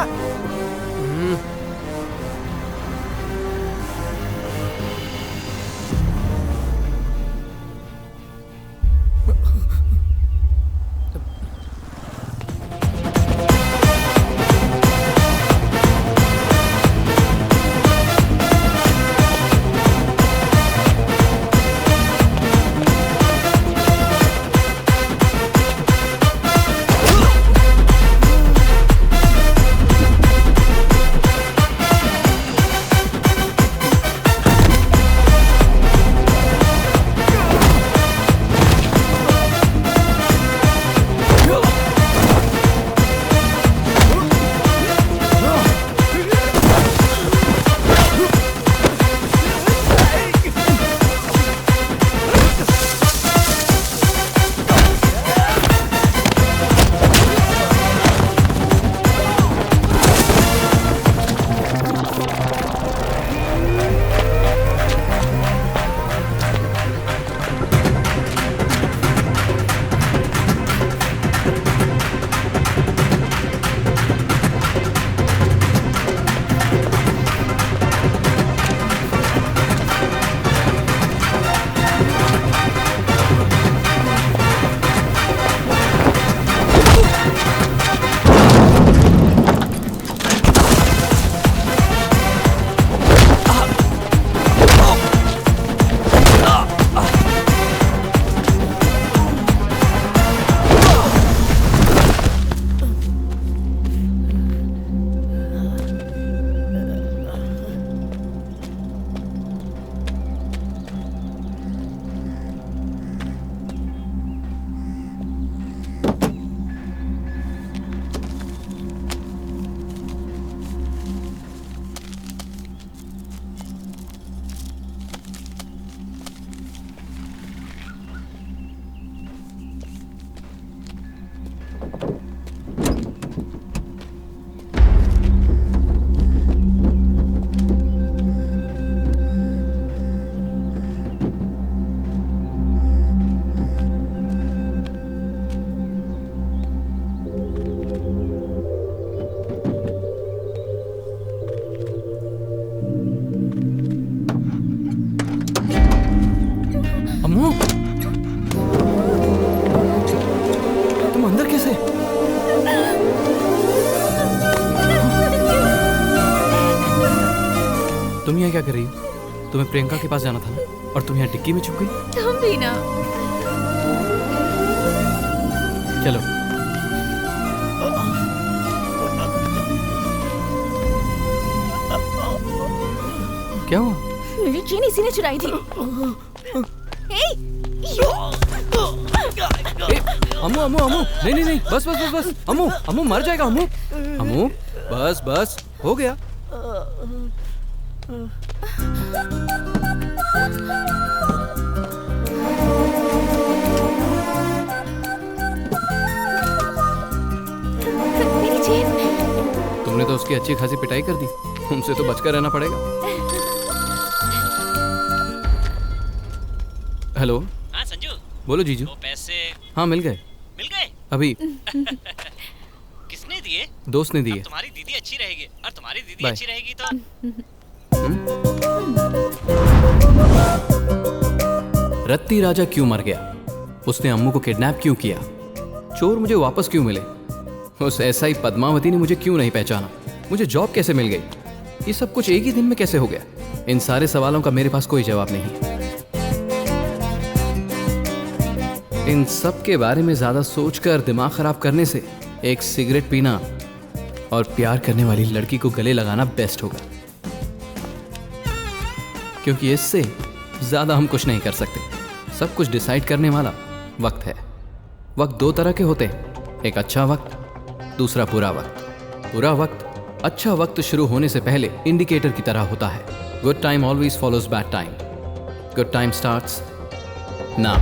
अम्मू, तुम अंदर कैसे? तुम यहाँ क्या कर रही हो? तुम्हें प्रियंका के पास जाना था ना, और तुम यहाँ डिक्की में छुप गई। तुम भी ना। चलो। क्या हुआ? मेरी चेन इसी ने चुराई थी। अम्मू अम्मू अम्मू, नहीं नहीं नहीं, बस बस बस बस, अम्मू अम्मू मर जाएगा अम्मू। अम्मू बस बस, हो गया। मेरी चेन। तुमने तो उसकी अच्छी खासी पिटाई कर दी, तुमसे तो बचकर रहना पड़ेगा। हेलो। हाँ संजू। बोलो जीजू। वो पैसे हाँ मिल गए। मिल गए? अभी। किसने दिए? दोस्त ने दिए। तुम्हारी दीदी अच्छी रहेगी, और तुम्हारी दीदी बाय। अच्छी रहेगी तो रत्ती राजा क्यों मर गया? उसने अम्मू को किडनैप क्यों किया? चोर मुझे वापस क्यों मिले? उस एसआई पद्मावती ने मुझे क्यों नहीं पहचाना? मुझे जॉब कैसे मिल गई? ये सब कुछ एक ही दिन में कैसे हो गया? इन सारे सवालों का मेरे पास कोई जवाब नहीं। इन सब के बारे में ज्यादा सोचकर दिमाग खराब करने से एक सिगरेट पीना और प्यार करने वाली लड़की को गले लगाना बेस्ट होगा, क्योंकि इससे ज्यादा हम कुछ नहीं कर सकते। सब कुछ डिसाइड करने वाला वक्त है। वक्त दो तरह के होते हैं, एक अच्छा वक्त, दूसरा बुरा वक्त। बुरा वक्त अच्छा वक्त शुरू होने से पहले इंडिकेटर की तरह होता है। Good time always follows bad time. Good time starts now.